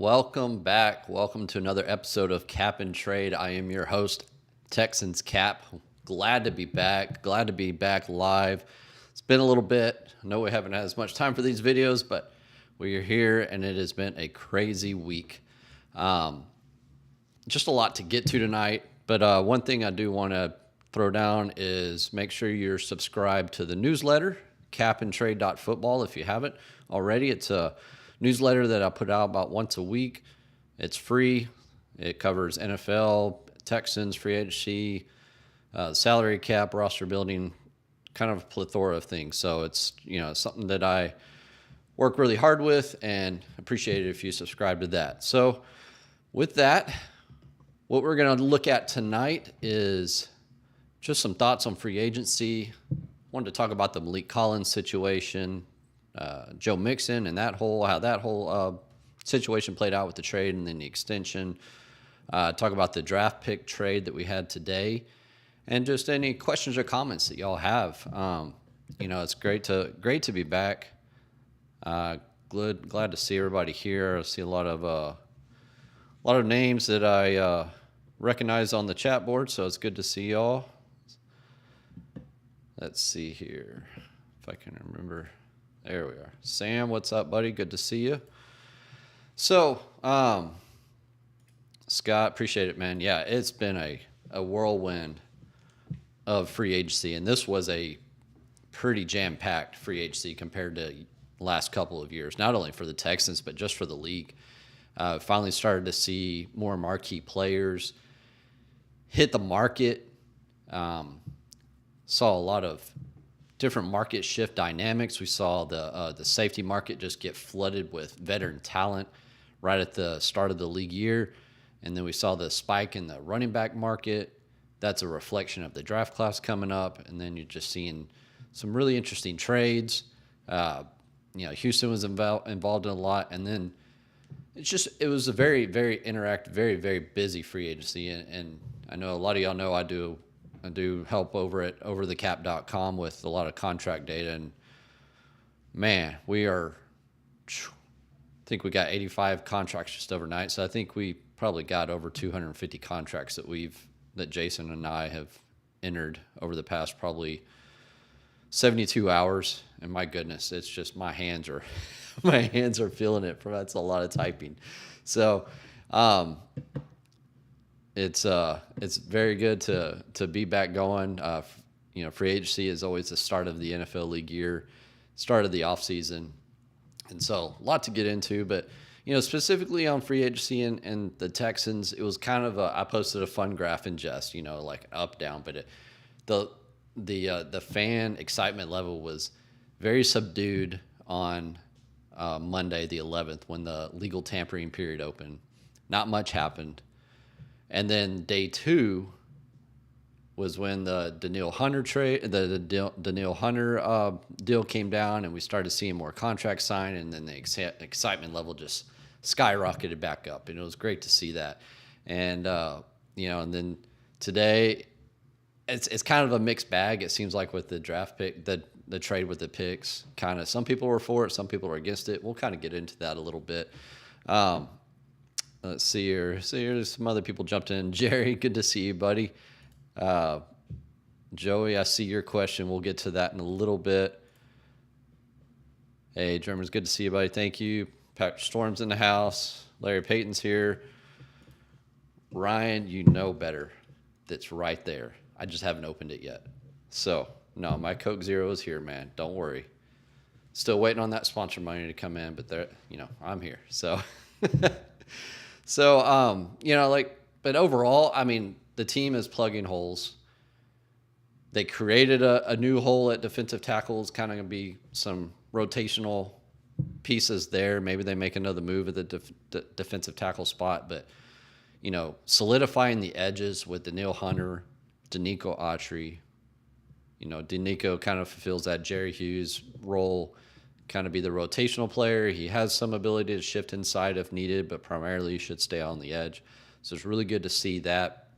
welcome back. Welcome to another episode of Cap and Trade. I am your host, Texans Cap. Glad to be back. Glad to be back live. It's been a little bit. I know we haven't had as much time for these videos, but we are here, and it has been a crazy week. Just a lot to get to tonight, but one thing I do want to throw down is make sure you're subscribed to the newsletter, capandtrade.football, if you haven't already. It's a newsletter that I put out about once a week. It's free. It covers NFL, Texans, free agency, salary cap, roster building, kind of a plethora of things. So it's, something that I work really hard with and appreciate it if you subscribe to that. So with that, what we're going to look at tonight is just some thoughts on free agency. Wanted to talk about the Malik Collins situation, Joe Mixon and how that whole situation played out with the trade and then the extension. Talk about the draft pick trade that we had today, and just any questions or comments that y'all have. It's great to be back. Glad to see everybody here. I see a lot of names that I recognize on the chat board, so it's good to see y'all. Let's see here if I can remember. There we are. Sam, what's up, buddy? Good to see you. So, Scott, appreciate it, man. Yeah, it's been a whirlwind of free agency, and this was a pretty jam-packed free agency compared to last couple of years, not only for the Texans, but just for the league. Finally started to see more marquee players hit the market. Saw a lot of different market shift dynamics. We saw the safety market just get flooded with veteran talent right at the start of the league year. And then we saw the spike in the running back market. That's a reflection of the draft class coming up. And then you're just seeing some really interesting trades. Houston was involved in a lot. And then it was a very, very interactive, very, very busy free agency. And I know a lot of y'all know I do help over at overthecap.com with a lot of contract data, and man, I think we got 85 contracts just overnight. So I think we probably got over 250 contracts that Jason and I have entered over the past probably 72 hours. And my goodness, it's just my hands are feeling it. That's a lot of typing. So, it's very good to be back going. Free agency is always the start of the NFL league year, start of the off season. And so a lot to get into, but, specifically on free agency and the Texans, it was kind of I posted a fun graph in jest, like up, down, but the fan excitement level was very subdued on Monday, the 11th, when the legal tampering period opened. Not much happened. And then day two was when the Danielle Hunter Danielle Hunter deal came down, and we started seeing more contracts signed, and then the excitement level just skyrocketed back up, and it was great to see that. And and then today, it's kind of a mixed bag. It seems like with the draft pick, the trade with the picks, kind of some people were for it, some people were against it. We'll kind of get into that a little bit. Let's see here. There's some other people jumped in. Jerry, good to see you, buddy. Joey, I see your question. We'll get to that in a little bit. Hey, German's good to see you, buddy. Thank you. Patrick Storm's in the house. Larry Payton's here. Ryan, you know better. That's right there. I just haven't opened it yet. So, no, my Coke Zero is here, man. Don't worry. Still waiting on that sponsor money to come in, but I'm here. So... but overall, I mean, the team is plugging holes. They created a new hole at defensive tackles, kind of going to be some rotational pieces there. Maybe they make another move at the defensive tackle spot, but, solidifying the edges with Danielle Hunter, Danico Autry. Danico kind of fulfills that Jerry Hughes role, kind of be the rotational player. He has some ability to shift inside if needed, but primarily he should stay on the edge. So it's really good to see that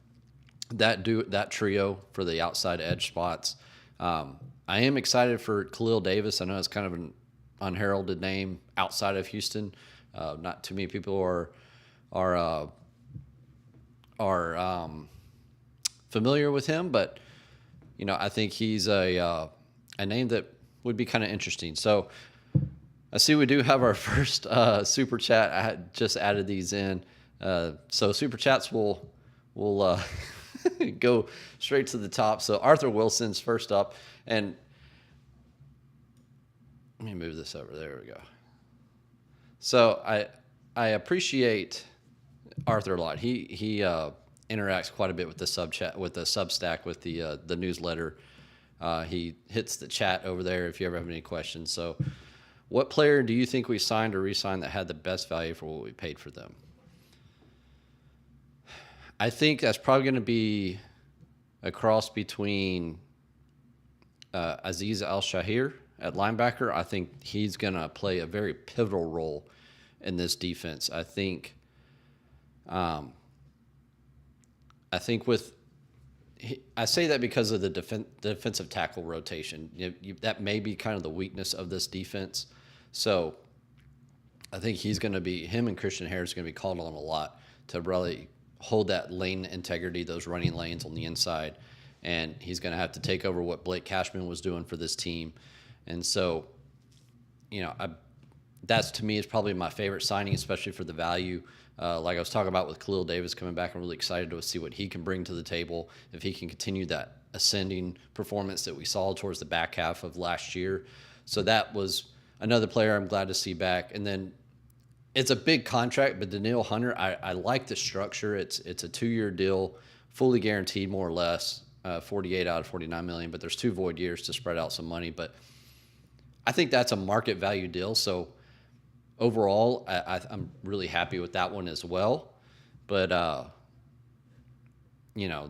trio for the outside edge spots. I am excited for Khalil Davis. I know it's kind of an unheralded name outside of Houston. Not too many people are familiar with him, but I think he's a name that would be kind of interesting. So I see we do have our first super chat. I had just added these in, so super chats will go straight to the top. So Arthur Wilson's first up, and let me move this over. There we go. So I appreciate Arthur a lot. He interacts quite a bit with the Substack, with the newsletter. He hits the chat over there if you ever have any questions. So, what player do you think we signed or re-signed that had the best value for what we paid for them? I think that's probably going to be a cross between Aziz Al-Shahir at linebacker. I think he's going to play a very pivotal role in this defense. I think I say that because of the defensive tackle rotation. That may be kind of the weakness of this defense. So I think him and Christian Harris are going to be called on a lot to really hold that lane integrity, those running lanes on the inside. And he's going to have to take over what Blake Cashman was doing for this team. And so, that's to me is probably my favorite signing, especially for the value. Like I was talking about with Khalil Davis coming back, I'm really excited to see what he can bring to the table, if he can continue that ascending performance that we saw towards the back half of last year. So that was another player I'm glad to see back. And then it's a big contract, but Danielle Hunter, I like the structure. It's a 2-year deal, fully guaranteed more or less, 48 out of $49 million, but there's 2 void years to spread out some money. But I think that's a market value deal. So overall, I'm really happy with that one as well. But,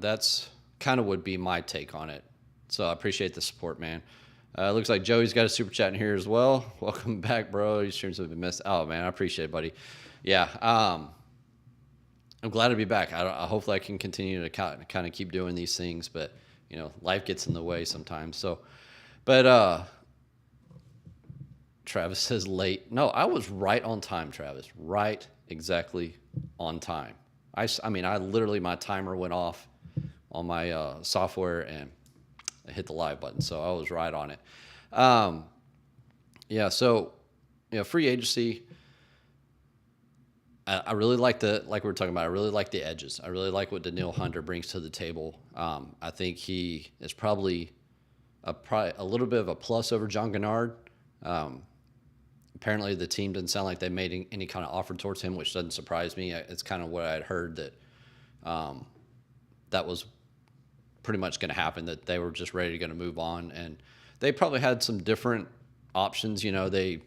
that's kind of would be my take on it. So I appreciate the support, man. Looks like Joey's got a super chat in here as well. Welcome back, bro. Your streams have been missed. Oh, man, I appreciate it, buddy. Yeah, I'm glad to be back. Hopefully I can continue to kind of keep doing these things, but, life gets in the way sometimes. So, but Travis says late. No, I was right on time, Travis. Right exactly on time. I literally, my timer went off on my software and I hit the live button, so I was right on it. So, free agency, I really like like we were talking about, I really like the edges. I really like what Danielle Hunter brings to the table. I think he is probably a little bit of a plus over John Gennard. Apparently the team didn't sound like they made any kind of offer towards him, which doesn't surprise me. It's kind of what I'd heard, that that was pretty much going to happen, that they were just ready to move on. And they probably had some different options. They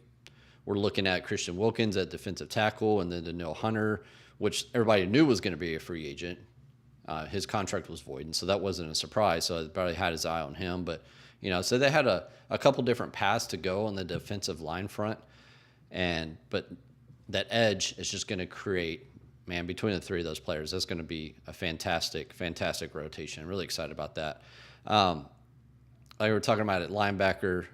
were looking at Christian Wilkins at defensive tackle, and then Danielle Hunter, which everybody knew was going to be a free agent. His contract was void, and so that wasn't a surprise. So he probably had his eye on him. But, so they had a couple different paths to go on the defensive line front. But that edge is just going to create, man, between the 3 of those players, that's going to be a fantastic, fantastic rotation. I'm really excited about that. Like we were talking about at linebacker,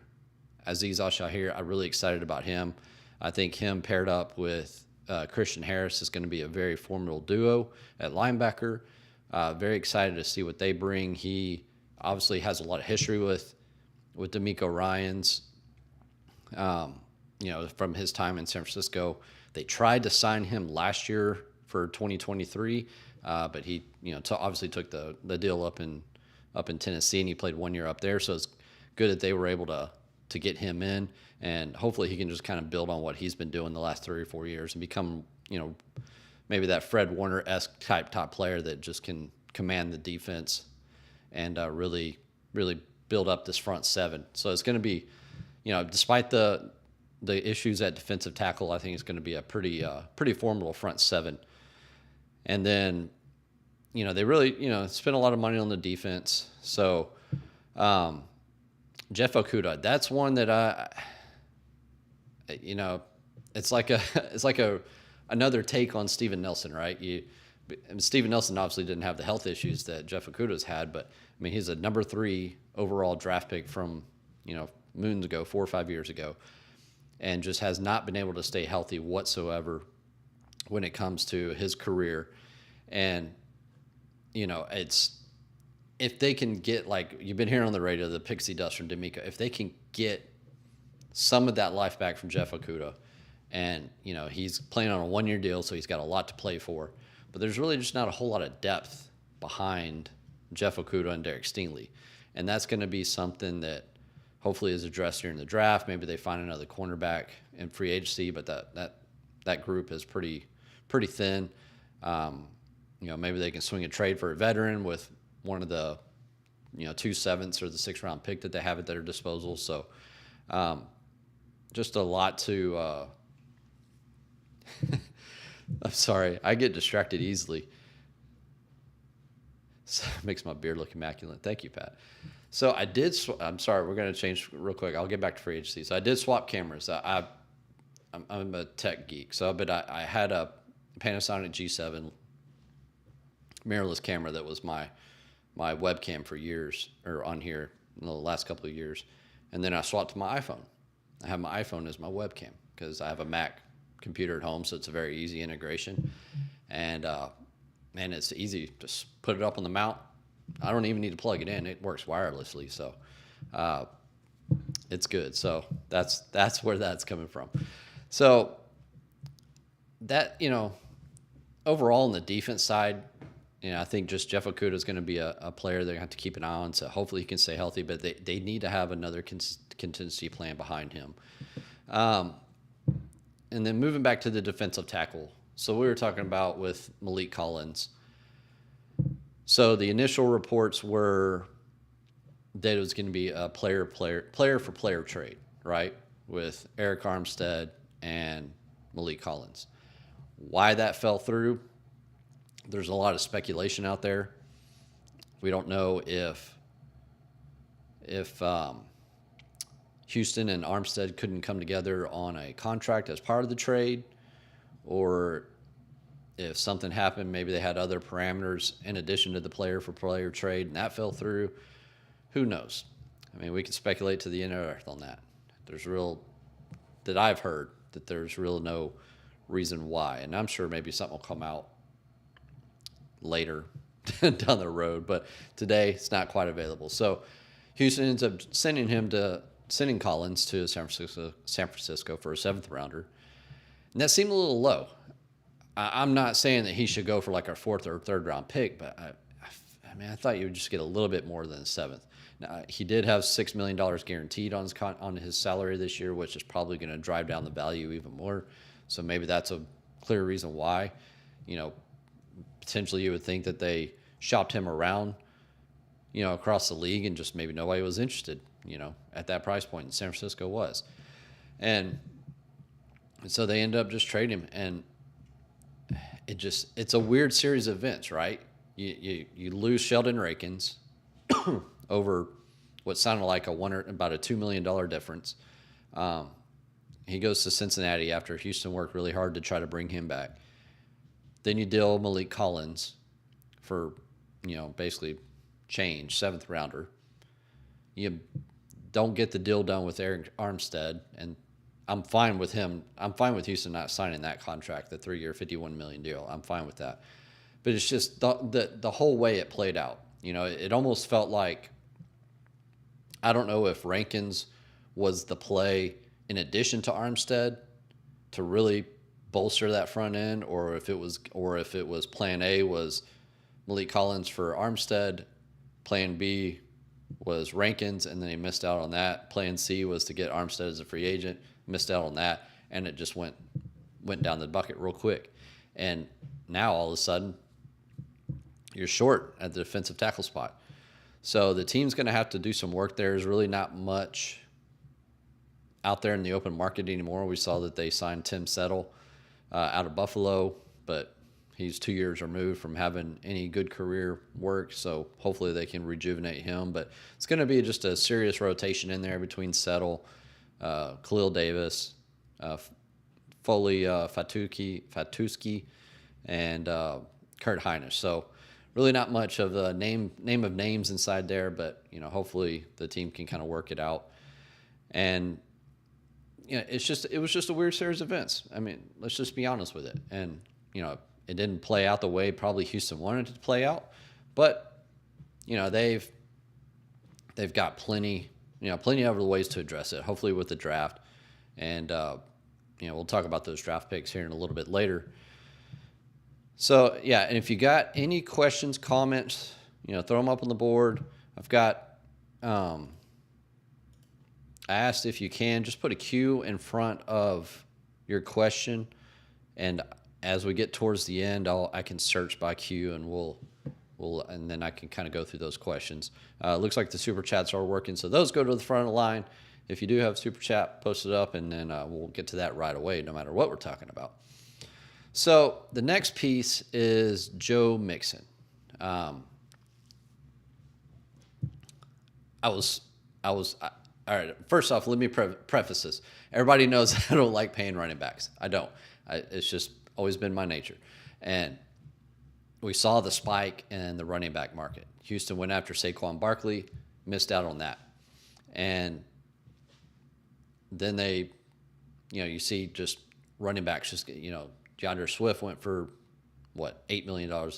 Aziz Al-Shahir, I'm really excited about him. I think him paired up with Christian Harris is going to be a very formidable duo at linebacker. Very excited to see what they bring. He obviously has a lot of history with D'Amico Ryans. From his time in San Francisco. They tried to sign him last year for 2023, but he, obviously took the deal up in Tennessee, and he played 1 year up there. So it's good that they were able to get him in, and hopefully he can just kind of build on what he's been doing the last 3 or 4 years and become, maybe that Fred Warner-esque type top player that just can command the defense and really, really build up this front 7. So it's going to be, despite the issues at defensive tackle, I think it's going to be a pretty formidable front 7. And then, they really, spent a lot of money on the defense. So, Jeff Okudah, that's one that it's like another take on Steven Nelson, right? Steven Nelson obviously didn't have the health issues that Jeff Okudah's had, but he's a number 3 overall draft pick from, moons ago, 4 or 5 years ago. and just has not been able to stay healthy whatsoever when it comes to his career. And, it's, if they can get, like you've been hearing on the radio, the pixie dust from D'Amico, if they can get some of that life back from Jeff Okudah, and, he's playing on a 1-year deal, so he's got a lot to play for, but there's really just not a whole lot of depth behind Jeff Okudah and Derek Stingley. And that's going to be something that hopefully is addressed during the draft. Maybe they find another cornerback in free agency, but that group is pretty thin. Maybe they can swing a trade for a veteran with one of the 2 7ths or the 6th round pick that they have at their disposal. So just a lot to I'm sorry, I get distracted easily. So it makes my beard look immaculate. Thank you, Pat. So I'm sorry, we're going to change real quick. I'll get back to free agency. So I did swap cameras. I'm a tech geek. But I had a Panasonic G7 mirrorless camera that was my webcam for years, or on here in the last couple of years. And then I swapped to my iPhone. I have my iPhone as my webcam because I have a Mac computer at home, so it's a very easy integration. And man, it's easy. Just put it up on the mount. I don't even need to plug it in. It works wirelessly, so it's good. So that's where that's coming from. So that, overall on the defense side, I think just Jeff Okudah is going to be a player they're going to have to keep an eye on. So hopefully he can stay healthy, but they need to have another contingency plan behind him. And then moving back to the defensive tackle. So we were talking about with Malik Collins. So the initial reports were that it was going to be a player for player trade, right? With Eric Armstead and Malik Collins. Why that fell through, there's a lot of speculation out there. We don't know if Houston and Armstead couldn't come together on a contract as part of the trade, or if something happened, maybe they had other parameters in addition to the player for player trade, and that fell through. Who knows? I mean, we can speculate to the end of the earth on that. I've heard that there's real no reason why, and I'm sure maybe something will come out later down the road, but today it's not quite available. So Houston ends up sending Collins to San Francisco for a 7th rounder, and that seemed a little low. I'm not saying that he should go for like our 4th or 3rd round pick, but I thought you would just get a little bit more than a 7th. Now, he did have $6 million guaranteed on his salary this year, which is probably going to drive down the value even more. So maybe that's a clear reason why. Potentially you would think that they shopped him around, across the league, and just maybe nobody was interested, at that price point. And San Francisco was. And so they end up just trading him. And it's a weird series of events, right? You lose Sheldon Rankins over what sounded like about a $2 million difference. He goes to Cincinnati after Houston worked really hard to try to bring him back. Then you deal Malik Collins for, basically change, 7th rounder. You don't get the deal done with Eric Armstead, and I'm fine with him. I'm fine with Houston not signing that contract, the 3-year, $51 million deal. I'm fine with that. But it's just the whole way it played out. It almost felt like, I don't know if Rankins was the play in addition to Armstead to really bolster that front end, or if it was plan A was Malik Collins for Armstead, plan B was Rankins, and then he missed out on that. Plan C was to get Armstead as a free agent, missed out on that, and it just went down the bucket real quick. And now all of a sudden, you're short at the defensive tackle spot. So the team's going to have to do some work there. There's really not much out there in the open market anymore. We saw that they signed Tim Settle out of Buffalo, but he's 2 years removed from having any good career work, so hopefully they can rejuvenate him. But it's going to be just a serious rotation in there between Settle, Khalil Davis, Foley, Fatuski, and Kurt Hinish. So really not much of a name of names inside there, but hopefully the team can kind of work it out. And it was just a weird series of events. I mean, let's just be honest with it. And it didn't play out the way probably Houston wanted it to play out, but they've got plenty of ways to address it. Hopefully with the draft, and we'll talk about those draft picks here in a little bit later. So yeah, and if you got any questions, comments, throw them up on the board. I've got. I asked if you can just put a Q in front of your question, and as we get towards the end, I can search by Q, and and then I can kind of go through those questions. Looks like the super chats are working, so those go to the front of the line. If you do have super chat, post it up, and then we'll get to that right away, no matter what we're talking about. So the next piece is Joe Mixon. All right, first off, let me preface this. Everybody knows I don't like paying running backs. I don't. It's just always been my nature. And we saw the spike in the running back market. Houston went after Saquon Barkley, missed out on that. And then they, you see just running backs just, DeAndre Swift went for, $8 million a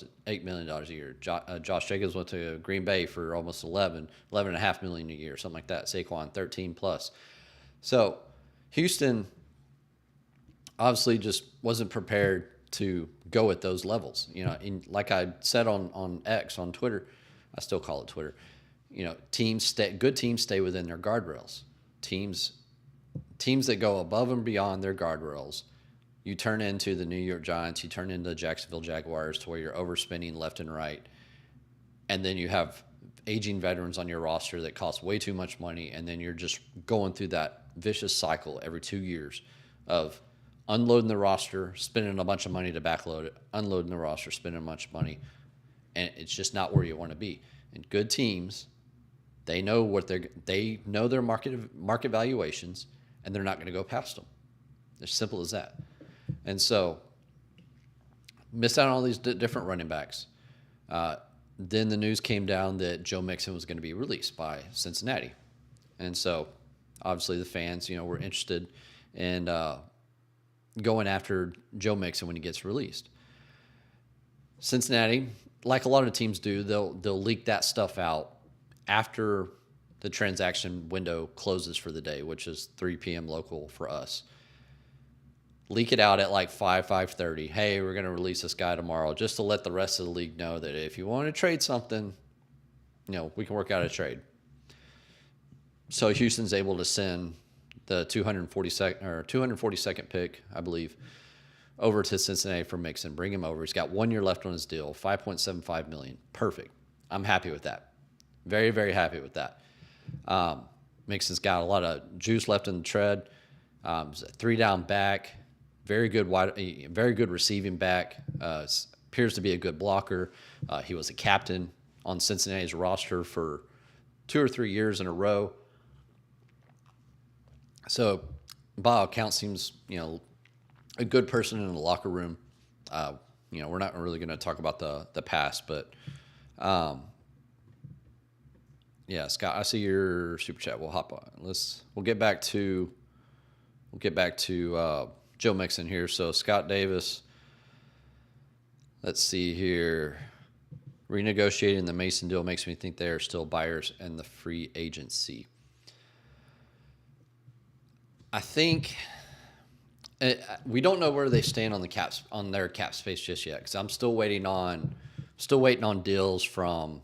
year. Josh Jacobs went to Green Bay for almost $11.5 million a year, something like that. Saquon 13 plus. So Houston obviously just wasn't prepared to go at those levels. Like I said on X, on Twitter, I still call it Twitter. Good teams stay within their guardrails. Teams that go above and beyond their guardrails, you turn into the New York Giants, you turn into the Jacksonville Jaguars, to where you're overspending left and right. And then you have aging veterans on your roster that cost way too much money. And then you're just going through that vicious cycle every 2 years of unloading the roster, spending a bunch of money to backload it, unloading the roster, spending a bunch of money. And it's just not where you want to be. And good teams, they know their market valuations, and they're not going to go past them. It's simple as that. And so, missed out on all these different running backs. Then the news came down that Joe Mixon was going to be released by Cincinnati. And so, obviously, the fans, were interested in going after Joe Mixon when he gets released. Cincinnati, like a lot of teams do, they'll leak that stuff out after the transaction window closes for the day, which is 3 p.m. local for us. Leak it out at like 5:30. Hey, we're going to release this guy tomorrow, just to let the rest of the league know that if you want to trade something, we can work out a trade. So Houston's able to send the 242nd pick, I believe, over to Cincinnati for Mixon. Bring him over. He's got 1 year left on his deal, $5.75 million. Perfect. I'm happy with that. Very, very happy with that. Mixon's got a lot of juice left in the tread. He's a 3-down back. Very good receiving back. Appears to be a good blocker. He was a captain on Cincinnati's roster for 2 or 3 years in a row. So, by all accounts, seems a good person in the locker room. We're not really going to talk about the past, but yeah, Scott, I see your super chat. We'll hop on. We'll get back to Joe Mixon here. So Scott Davis, let's see here. Renegotiating the Mason deal makes me think they are still buyers in the free agency. I think we don't know where they stand on their cap space just yet, because I'm still waiting on deals from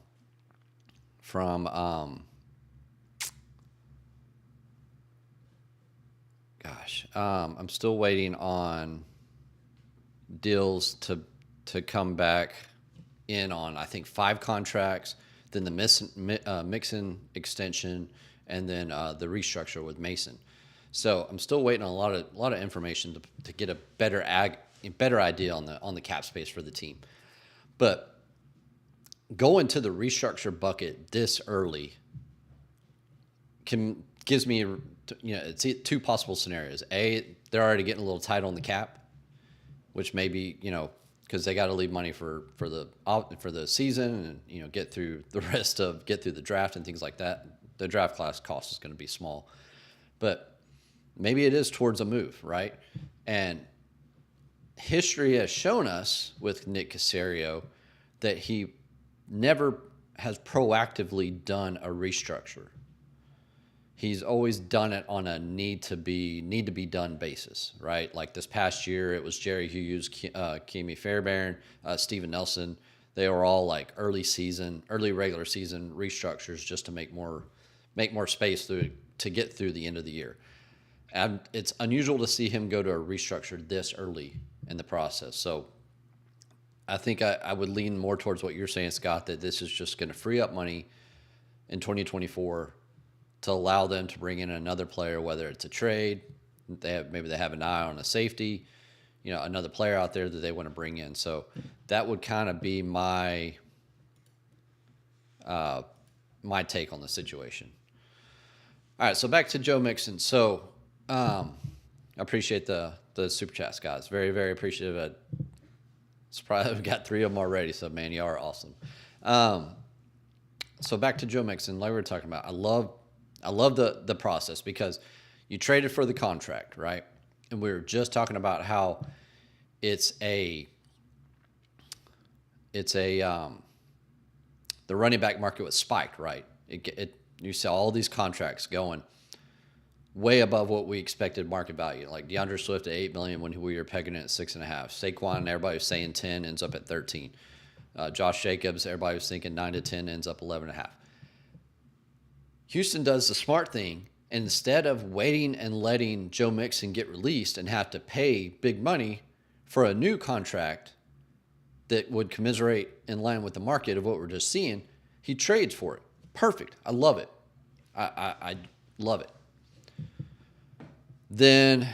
I'm still waiting on deals to come back in on, I think, 5 contracts, then the Mixon extension, and then the restructure with Mason. So I'm still waiting on a lot of information to get a better idea on the cap space for the team. But going to the restructure bucket this early gives me it's 2 possible scenarios. A, they're already getting a little tight on the cap, which maybe because they got to leave money for the season and get through the draft and things like that. The draft class cost is going to be small, but maybe it is towards a move, right? And history has shown us with Nick Caserio that he never has proactively done a restructure. He's always done it on a need to be done basis, right? Like this past year, it was Jerry Hughes, Kimi Fairbairn, Steven Nelson. They were all like early regular season restructures just to make more space to get through the end of the year. And it's unusual to see him go to a restructure this early in the process. So I think I would lean more towards what you're saying, Scott, that this is just going to free up money in 2024 to allow them to bring in another player, whether it's a trade, maybe they have an eye on a safety, another player out there that they want to bring in. So that would kind of be my take on the situation. All right, so back to Joe Mixon. So I appreciate the super chats, guys. Very, very appreciative. I've got 3 of them already, so man, you are awesome. So back to Joe Mixon, like we were talking about. I love the process because you traded for the contract, right? And we were just talking about how the running back market was spiked, right? You saw all these contracts going way above what we expected market value. Like DeAndre Swift at $8 million when we were pegging it at 6.5. Saquon, everybody was saying 10, ends up at 13. Josh Jacobs, everybody was thinking 9 to 10, ends up 11.5. Houston does the smart thing. Instead of waiting and letting Joe Mixon get released and have to pay big money for a new contract that would commiserate in line with the market of what we're just seeing, he trades for it. Perfect. I love it. I love it. Then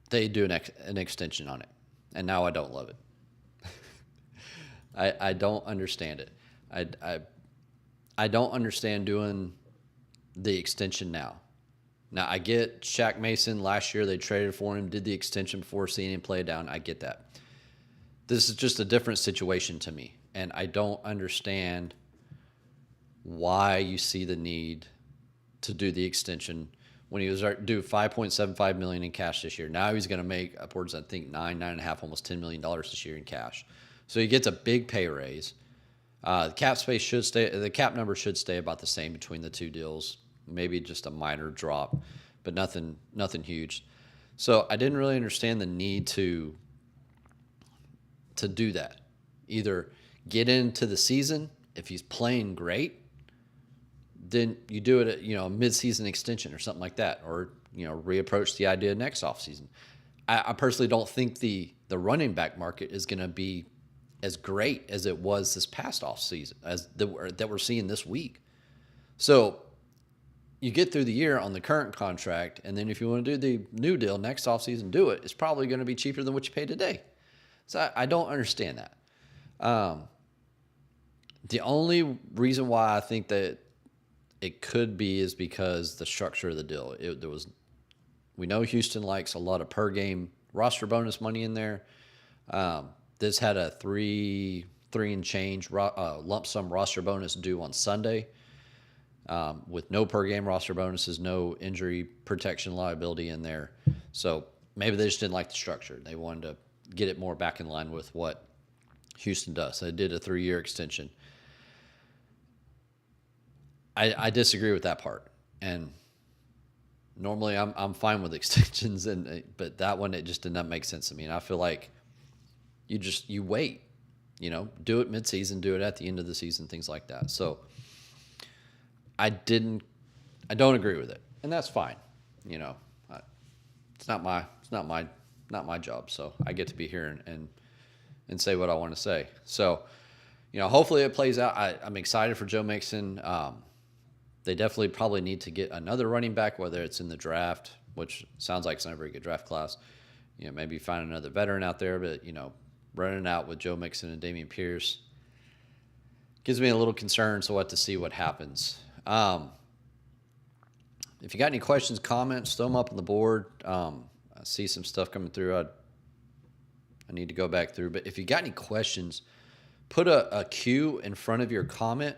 they do an extension on it, and now I don't love it. I don't understand it. I don't understand doing the extension now. Now, I get Shaq Mason last year. They traded for him, did the extension before seeing him play down. I get that. This is just a different situation to me, and I don't understand why you see the need to do the extension when he was due $5.75 million in cash this year. Now he's going to make upwards, I think, $9.5, almost $10 million this year in cash. So he gets a big pay raise. The cap number should stay about the same between the two deals. Maybe just a minor drop, but nothing huge. So I didn't really understand the need to do that. Either get into the season if he's playing great, then you do it at a mid-season extension or something like that, or reapproach the idea next offseason. I personally don't think the running back market is going to be as great as it was this past offseason that we're seeing this week. So you get through the year on the current contract, and then if you want to do the new deal next offseason, do it. It's probably going to be cheaper than what you pay today. So I don't understand that. The only reason why I think that it could be is because the structure of the deal. We know Houston likes a lot of per game roster bonus money in there. This had a three and change lump sum roster bonus due on Sunday, with no per game roster bonuses, no injury protection liability in there. So maybe they just didn't like the structure. They wanted to get it more back in line with what Houston does. So they did a 3-year extension. I disagree with that part, and normally I'm fine with extensions, but that one, it just did not make sense to me. And I feel like you wait, do it midseason, do it at the end of the season, things like that. So I don't agree with it, and that's fine. It's not my job. So I get to be here and say what I want to say. So, hopefully it plays out. I'm excited for Joe Mixon. They definitely probably need to get another running back, whether it's in the draft, which sounds like it's not a very good draft class. Maybe find another veteran out there, but, running out with Joe Mixon and Dameon Pierce gives me a little concern, so we'll have to see what happens. If you got any questions, comments, throw them up on the board. I see some stuff coming through. I need to go back through. But if you got any questions, put a Q in front of your comment.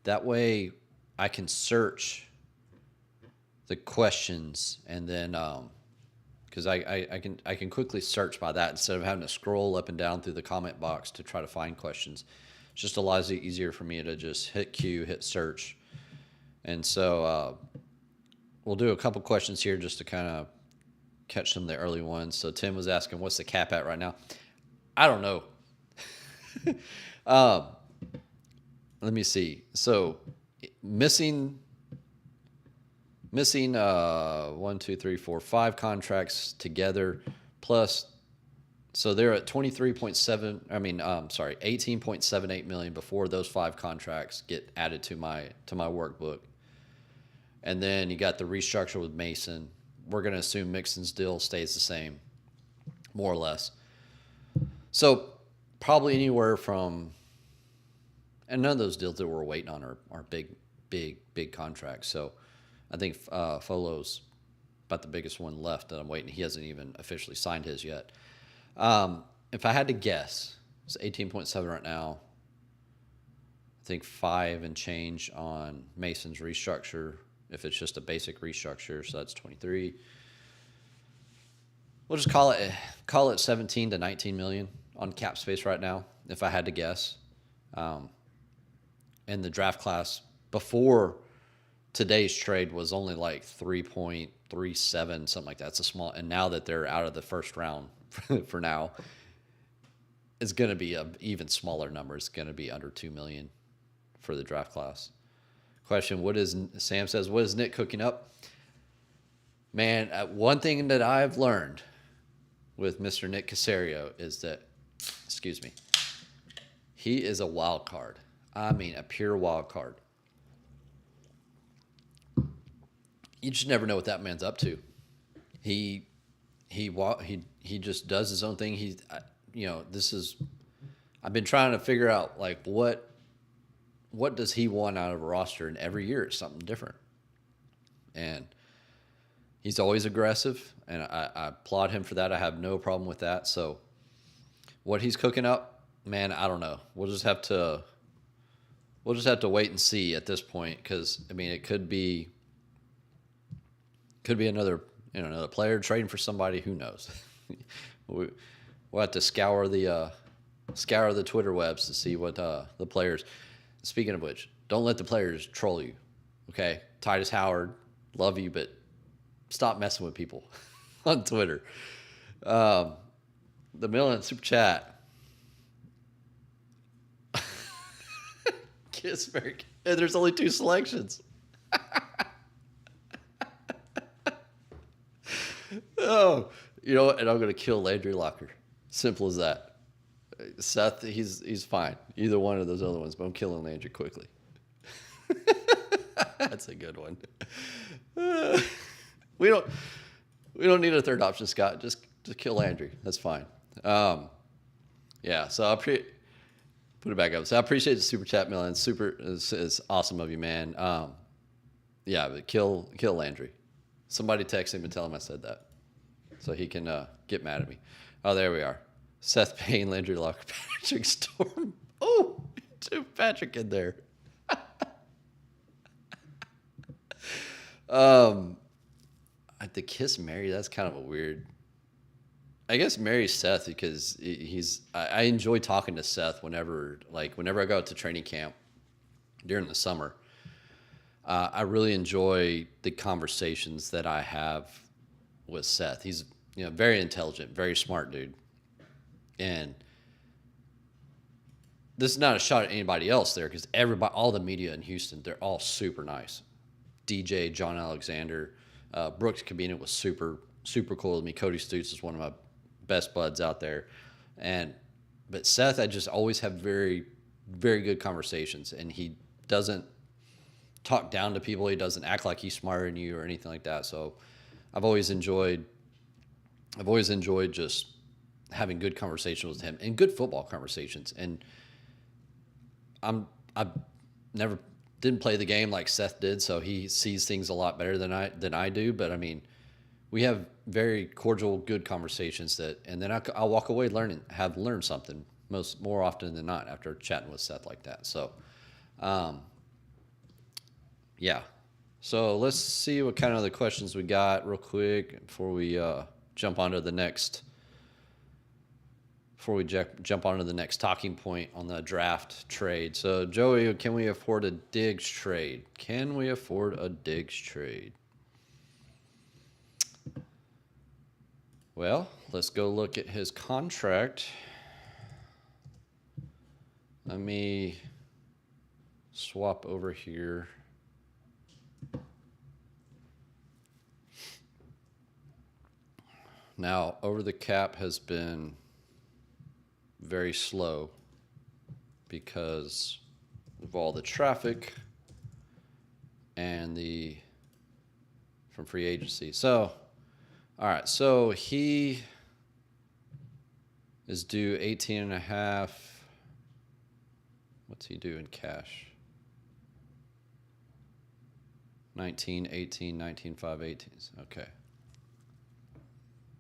That way I can search the questions, and then because I can quickly search by that instead of having to scroll up and down through the comment box to try to find questions. It's just a lot easier for me to just hit Q, hit search, and so we'll do a couple questions here just to kind of catch some of the early ones. So Tim was asking, what's the cap at right now? I don't know. Let me see. So missing 1, 2, 3, 4, 5 contracts together, plus, so they're at 23.7. I mean, sorry, 18.78 million before those 5 contracts get added to my workbook, and then you got the restructure with Mason. We're gonna assume Mixon's deal stays the same, more or less. So probably anywhere from, and none of those deals that we're waiting on are big contracts. So I think Folo's about the biggest one left that I'm waiting. He hasn't even officially signed his yet. If I had to guess, it's 18.7 right now. I think 5 and change on Mason's restructure, if it's just a basic restructure, so that's 23. We'll just call it 17 to 19 million on cap space right now, if I had to guess. And the draft class before today's trade was only like 3.37, something like that. It's a small, and now that they're out of the first round for now, it's going to be an even smaller number. It's going to be under 2 million for the draft class. Question: Sam says, what is Nick cooking up? Man, one thing that I've learned with Mr. Nick Caserio is that, excuse me, he is a wild card. I mean, a pure wild card. You just never know what that man's up to. He just does his own thing. I've been trying to figure out, like, what does he want out of a roster, and every year it's something different. And he's always aggressive, and I applaud him for that. I have no problem with that. So what he's cooking up, man, I don't know. We'll just have to wait and see at this point, because I mean, it could be another player trading for somebody. Who knows? We'll have to scour the Twitter webs to see what the players. Speaking of which, don't let the players troll you. Okay, Titus Howard, love you, but stop messing with people on Twitter. The Million Super Chat. Kiss Mary. And there's only 2 selections. Oh, and I'm going to kill Landry Locker. Simple as that. Seth, he's fine. Either one of those other ones, but I'm killing Landry quickly. That's a good one. We don't need a third option, Scott. Just kill Landry. That's fine. Yeah. So I'll put it back up. So I appreciate the super chat, Millen. It's awesome of you, man. Yeah, but kill Landry. Somebody text him and tell him I said that, so he can get mad at me. Oh, there we are. Seth Payne, Landry Locker, Patrick Storm. Oh, two Patrick in there. The Kiss Mary, that's kind of a weird. I guess marry Seth because I enjoy talking to Seth whenever I go out to training camp during the summer. I really enjoy the conversations that I have with Seth. He's very intelligent, very smart dude. And this is not a shot at anybody else there, because all the media in Houston, they're all super nice. DJ, John Alexander, Brooks Cabina was super, super cool with me. Cody Stutes is one of my best buds out there. But Seth, I just always have very, very good conversations, and he doesn't talk down to people. He doesn't act like he's smarter than you or anything like that. So I've always enjoyed just having good conversations with him, and good football conversations. And I've never didn't play the game like Seth did, so he sees things a lot better than I do. But I mean, we have very cordial, good conversations and then I'll walk away have learned something more often than not after chatting with Seth like that. So, yeah, So let's see what kind of the questions we got real quick before we jump onto the next. Before we jump onto the next talking point on the draft trade. So Joey, can we afford a Diggs trade? Can we afford a Diggs trade? Well, let's go look at his contract. Let me swap over here. Now, over the cap has been very slow because of all the traffic and from free agency. So, all right, so he is due 18 and a half. What's he due in cash? 19, 18, 19, 5, 18. Okay.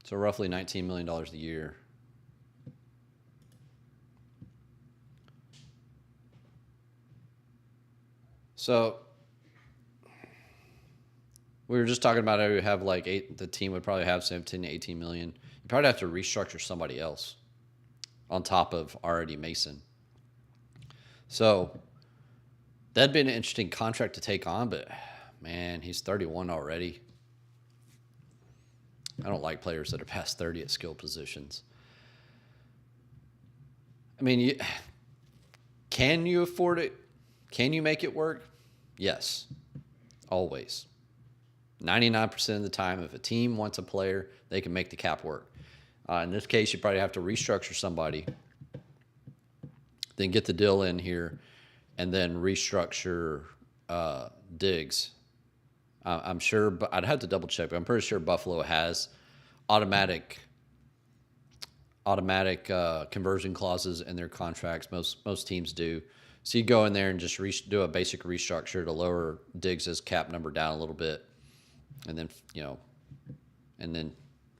So roughly $19 million a year. So we were just talking about how we have the team would probably have 17 to 18 million. You probably have to restructure somebody else on top of already Mason. So that'd be an interesting contract to take on, but man, he's 31 already. I don't like players that are past 30 at skill positions. I mean, can you afford it? Can you make it work? Yes, always. 99% of the time, if a team wants a player, they can make the cap work. In this case, you probably have to restructure somebody, then get the deal in here, and then restructure Diggs. I'm sure, but I'd have to double check. But I'm pretty sure Buffalo has automatic conversion clauses in their contracts. Most teams do. So you go in there and just do a basic restructure to lower Diggs' cap number down a little bit, and then and then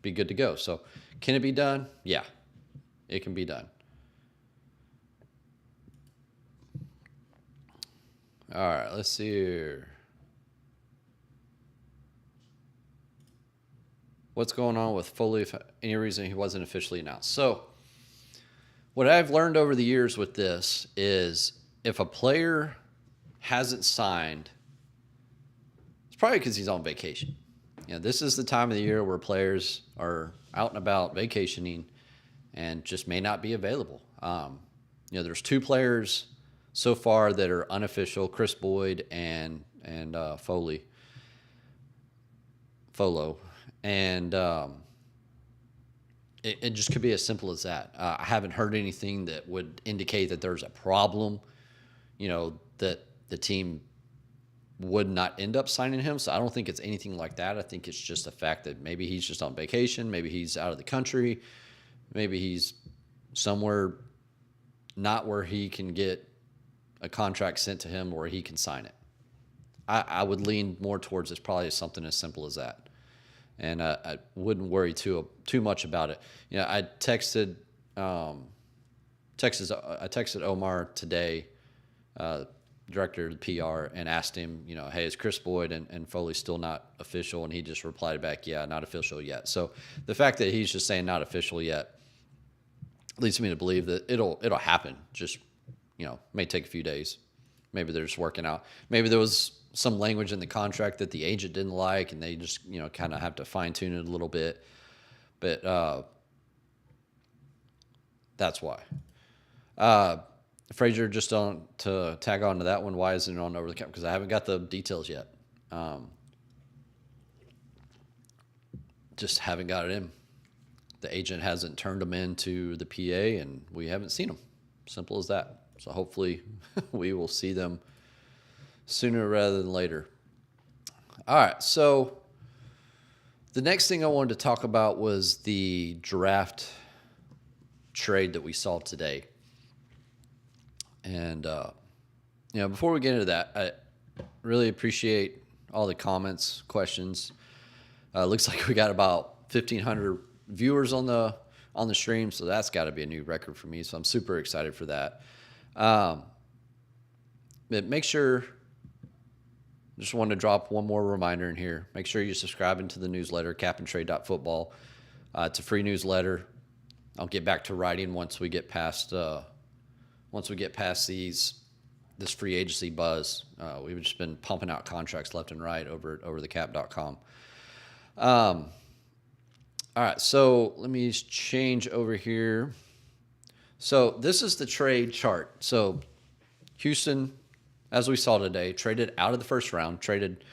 be good to go. So can it be done? Yeah, it can be done. All right, let's see here. What's going on with Foley? If any reason he wasn't officially announced. So what I've learned over the years with this is if a player hasn't signed, it's probably because he's on vacation. This is the time of the year where players are out and about vacationing and just may not be available. There's two players so far that are unofficial: Chris Boyd and Folo. And it just could be as simple as that. I haven't heard anything that would indicate that there's a problem, that the team would not end up signing him. So I don't think it's anything like that. I think it's just the fact that maybe he's just on vacation. Maybe he's out of the country. Maybe he's somewhere not where he can get a contract sent to him where he can sign it. I would lean more towards it's probably something as simple as that. And I wouldn't worry too much about it. I texted Omar today, director of the PR, and asked him, hey, is Chris Boyd and Foley still not official? And he just replied back, yeah, not official yet. So the fact that he's just saying not official yet leads me to believe that it'll happen. Just may take a few days. Maybe they're just working out. Maybe there was some language in the contract that the agent didn't like, and they just kind of have to fine tune it a little bit. But that's why. Frazier, just to tag on to that one, why isn't it on over the cap? Because I haven't got the details yet. Just haven't got it in. The agent hasn't turned them into the PA, and we haven't seen them. Simple as that. So hopefully we will see them sooner rather than later. All right, so the next thing I wanted to talk about was the draft trade that we saw today. And, before we get into that, I really appreciate all the comments, questions. Looks like we got about 1,500 viewers on the stream, so that's got to be a new record for me. So I'm super excited for that. But make sure just wanted to drop one more reminder in here. Make sure you subscribe into the newsletter, capandtrade.football. It's a free newsletter. I'll get back to writing once we get past this free agency buzz. We've just been pumping out contracts left and right over thecap.com. All right, so let me change over here. So this is the trade chart. So Houston, as we saw today, traded out of the first round, traded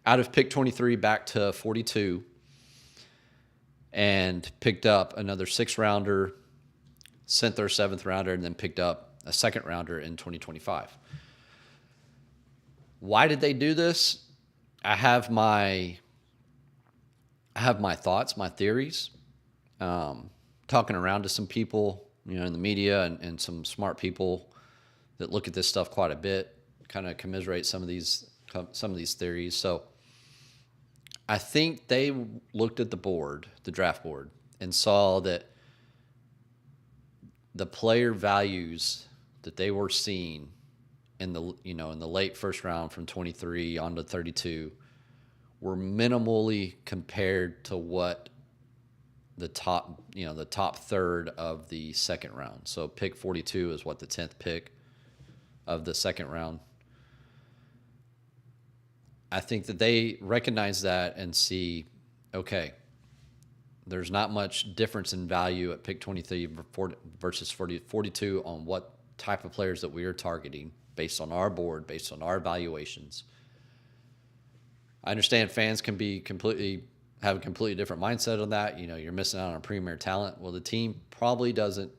out of pick 23 back to 42, and picked up another 6-rounder, sent their 7th-rounder, and then picked up a 2nd-rounder in 2025. Why did they do this? I have my thoughts, my theories. Talking around to some people, in the media and some smart people that look at this stuff quite a bit, kind of commiserate some of these theories. So I think they looked at the draft board, and saw that the player values that they were seeing in the late first round from 23 on to 32 were minimally compared to what the top third of the 2nd round. So pick 42 is what, the 10th pick of the 2nd round. I think that they recognize that and see, okay, there's not much difference in value at pick 23 versus 42 on what type of players that we are targeting based on our board, based on our evaluations. I understand fans can have a completely different mindset on that. You're missing out on premier talent. Well, the team probably doesn't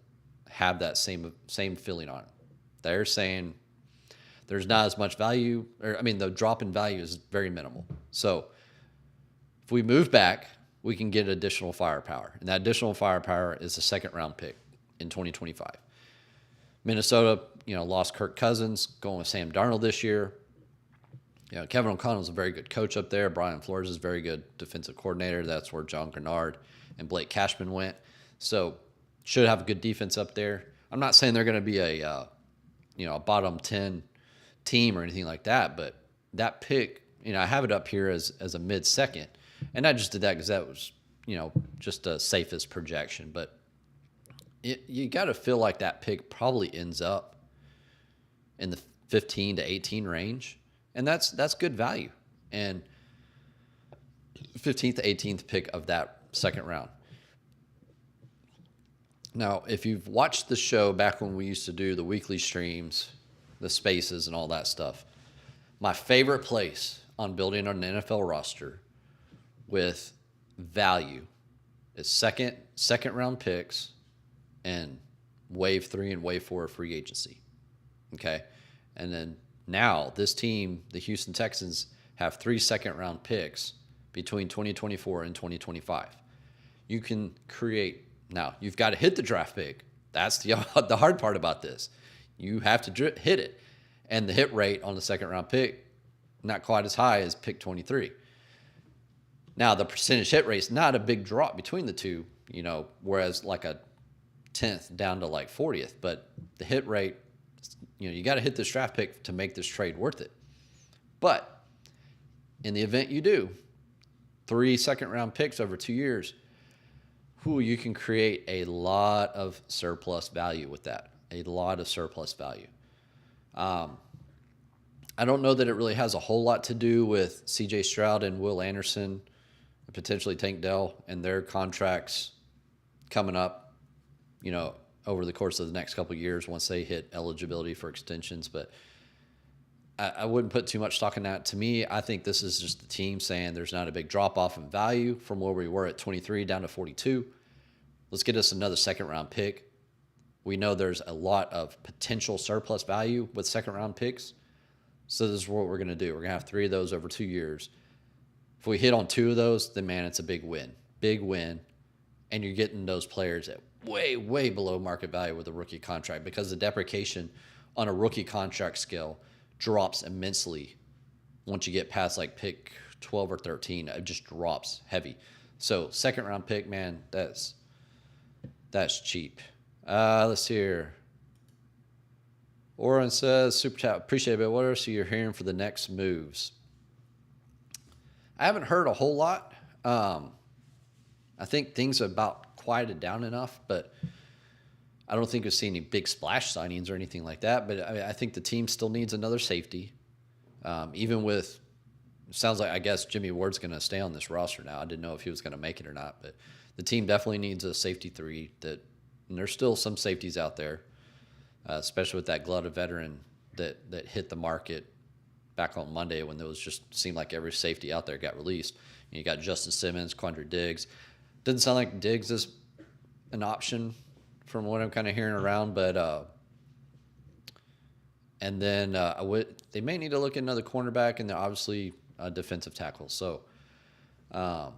have that same feeling on it. They're saying there's not as much value, the drop in value is very minimal. So if we move back, we can get additional firepower. And that additional firepower is a 2nd-round pick in 2025. Minnesota, lost Kirk Cousins, going with Sam Darnold this year. Kevin O'Connell's a very good coach up there. Brian Flores is a very good defensive coordinator. That's where John Gennard and Blake Cashman went. So should have a good defense up there. I'm not saying they're going to be a bottom 10 team or anything like that, but that pick, I have it up here as a mid-second. And I just did that because that was, just a safest projection. But you got to feel like that pick probably ends up in the 15 to 18 range. And that's good value. And 15th to 18th pick of that 2nd round. Now, if you've watched the show back when we used to do the weekly streams, the spaces and all that stuff, my favorite place on building an NFL roster with value is second round picks and wave 3 and wave 4 free agency. Okay. And then now this team, the Houston Texans, have 3 2nd-round picks between 2024 and 2025. You can create, now you've got to hit the draft pick. That's the hard part about this. You have to hit it. And the hit rate on the 2nd-round pick, not quite as high as pick 23. Now, the percentage hit rate is not a big drop between the two, whereas like a 10th down to like 40th. But the hit rate, you got to hit this draft pick to make this trade worth it. But in the event you do, 3 2nd-round picks over 2 years, you can create a lot of surplus value with that. A lot of surplus value. I don't know that it really has a whole lot to do with C.J. Stroud and Will Anderson, and potentially Tank Dell, and their contracts coming up, over the course of the next couple of years once they hit eligibility for extensions. But I wouldn't put too much stock in that. To me, I think this is just the team saying there's not a big drop-off in value from where we were at 23 down to 42. Let's get us another 2nd-round pick. We know there's a lot of potential surplus value with 2nd-round picks. So this is what we're going to do. We're going to have 3 of those over 2 years. If we hit on 2 of those, then, man, it's a big win. Big win. And you're getting those players at way, way below market value with a rookie contract, because the depreciation on a rookie contract scale drops immensely once you get past like pick 12 or 13. It just drops heavy. So 2nd-round pick, man, that's cheap. Let's see here. Oren says, super chat, appreciate it, but what else are you hearing for the next moves? I haven't heard a whole lot. I think things are about quieted down enough, but I don't think we'll see any big splash signings or anything like that. But I think the team still needs another safety. Even with, sounds like, I guess Jimmy Ward's going to stay on this roster now. I didn't know if he was going to make it or not, but the team definitely needs a safety 3. And there's still some safeties out there, especially with that glut of veteran that hit the market back on Monday when there was just seemed like every safety out there got released. And you got Justin Simmons, Quandre Diggs. Doesn't sound like Diggs is an option from what I'm kind of hearing around, but and then they may need to look at another cornerback, and they're obviously a defensive tackle. So haven't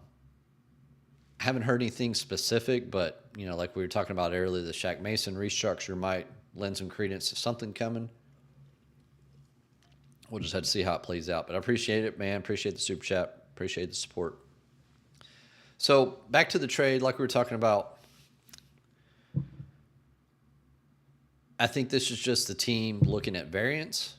heard anything specific, but like we were talking about earlier, the Shaq Mason restructure might lend some credence to something coming. We'll just have to see how it plays out. But I appreciate it, man. Appreciate the super chat. Appreciate the support. So back to the trade, like we were talking about. I think this is just the team looking at variance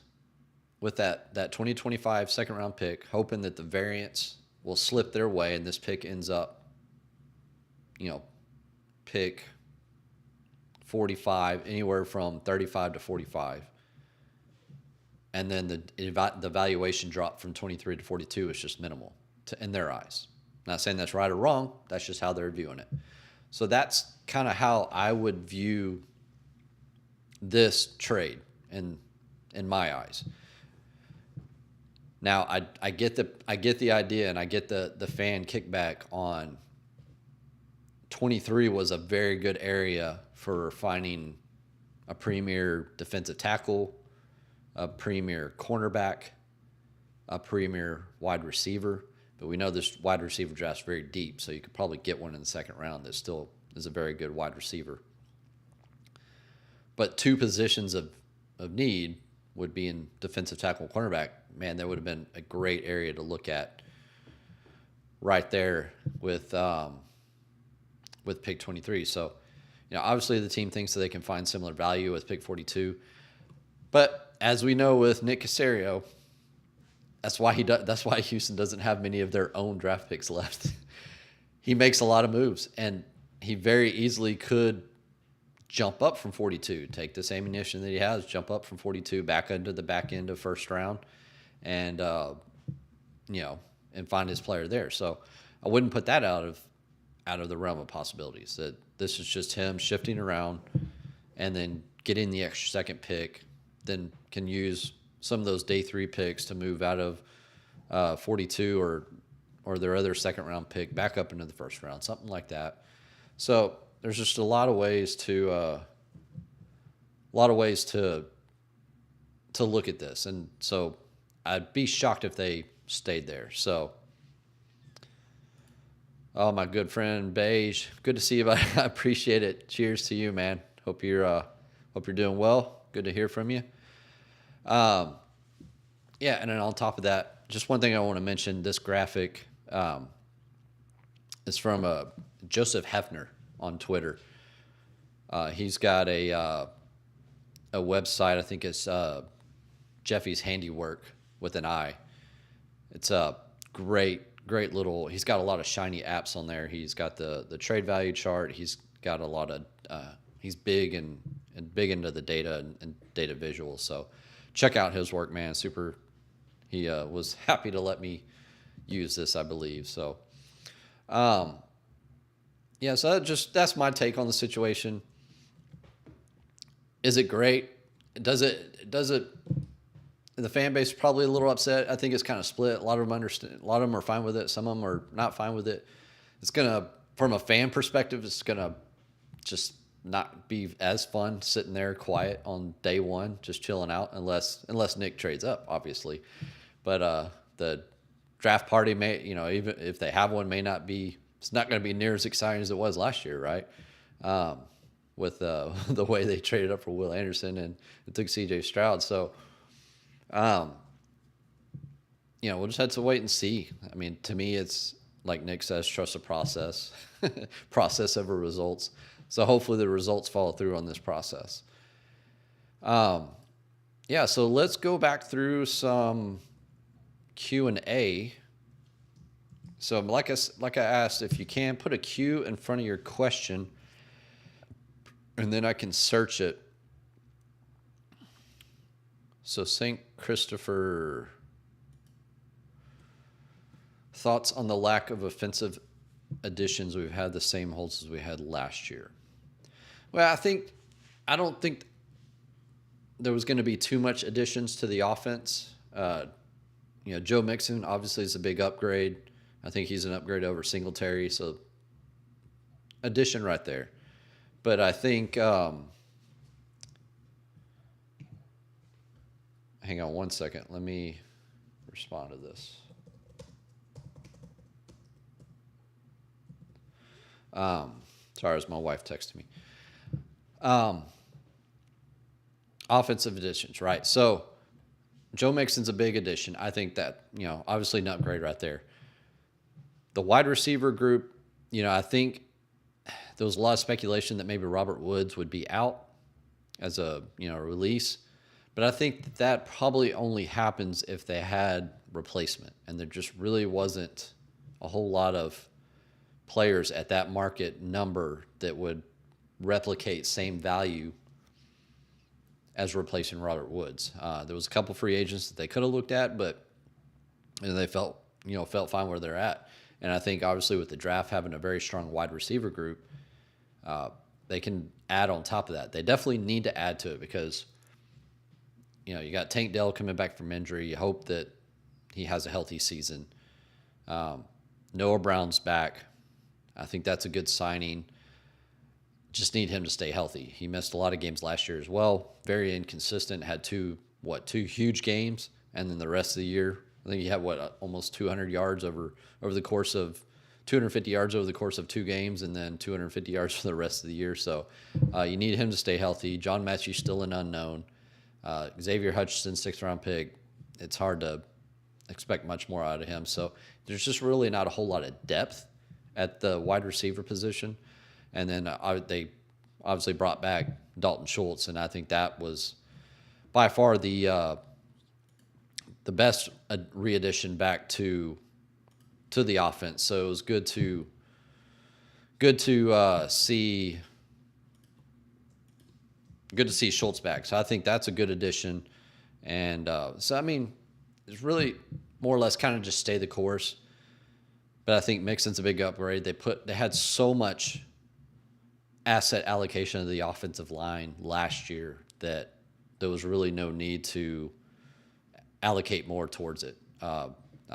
with that 2025 second-round pick, hoping that the variance will slip their way and this pick ends up, pick 45, anywhere from 35 to 45. And then the valuation drop from 23 to 42 is just minimal in their eyes. Not saying that's right or wrong. That's just how they're viewing it. So that's kind of how I would view this trade in my eyes. Now I get the idea, and I get the fan kickback on 23 was a very good area for finding a premier defensive tackle, a premier cornerback, a premier wide receiver. But we know this wide receiver draft is very deep, so you could probably get one in the second round that still is a very good wide receiver. But 2 positions of need would be in defensive tackle and cornerback. Man, that would have been a great area to look at right there with pick 23. So, obviously the team thinks that they can find similar value with pick 42. But as we know with Nick Caserio, that's why Houston doesn't have many of their own draft picks left. He makes a lot of moves, and he very easily could jump up from 42, take this ammunition that he has, jump up from 42 back into the back end of first round, and and find his player there. So I wouldn't put that out of the realm of possibilities. That this is just him shifting around and then getting the extra second pick, then can use some of those day 3 picks to move out of 42 or their other second round pick back up into the first round, something like that. So there's just a lot of ways to look at this, and so I'd be shocked if they stayed there. So, oh, my good friend Beige, good to see you. I appreciate it. Cheers to you, man. Hope you're doing well. Good to hear from you. And then on top of that, just one thing I want to mention. This graphic is from Joseph Hefner on Twitter. He's got a website. I think it's Jeffy's Handiwork with an I. It's a great little. He's got a lot of shiny apps on there. He's got the trade value chart. He's got a lot of. He's big and big into the data and data visuals. So check out his work, man. Super. He was happy to let me use this, I believe. So. So that's my take on the situation. Is it great? Does it? The fan base is probably a little upset. I think it's kind of split. A lot of them understand. A lot of them are fine with it. Some of them are not fine with it. It's gonna, from a fan perspective, it's gonna just not be as fun sitting there quiet on day 1, just chilling out, unless Nick trades up, obviously. But the draft party may, even if they have one, may not be. It's not going to be near as exciting as it was last year, right? With the way they traded up for Will Anderson and took C.J. Stroud. So, we'll just have to wait and see. I mean, to me, it's like Nick says, trust the process, process over results. So hopefully the results follow through on this process. So let's go back through some Q&A. So like I asked, if you can put a Q in front of your question, and then I can search it. So St. Christopher, thoughts on the lack of offensive additions? We've had the same holds as we had last year. Well, I don't think there was going to be too much additions to the offense. Joe Mixon obviously is a big upgrade. I think he's an upgrade over Singletary, so addition right there. But I think, hang on one second. Let me respond to this. Sorry, it was my wife texting me. Offensive additions, right? So Joe Mixon's a big addition. I think that, obviously an upgrade right there. The wide receiver group, I think there was a lot of speculation that maybe Robert Woods would be out as a, release. But I think that probably only happens if they had replacement. And there just really wasn't a whole lot of players at that market number that would replicate same value as replacing Robert Woods. There was a couple free agents that they could have looked at, but they felt fine where they're at. And I think obviously with the draft having a very strong wide receiver group, they can add on top of that. They definitely need to add to it because, you got Tank Dell coming back from injury. You hope that he has a healthy season. Noah Brown's back. I think that's a good signing. Just need him to stay healthy. He missed a lot of games last year as well. Very inconsistent. Had two huge games, and then the rest of the year, I think he had almost 200 yards over the course of 250 yards over the course of 2 games, and then 250 yards for the rest of the year. So you need him to stay healthy. John Matthews still an unknown. Xavier Hutchinson, 6th-round pick. It's hard to expect much more out of him. So there's just really not a whole lot of depth at the wide receiver position. And then they obviously brought back Dalton Schultz, and I think that was by far the best re-addition back to the offense. So it was good to see Schultz back. So I think that's a good addition. And so I mean, it's really more or less kind of just stay the course. But I think Mixon's a big upgrade. They had so much asset allocation of the offensive line last year that there was really no need to allocate more towards it. I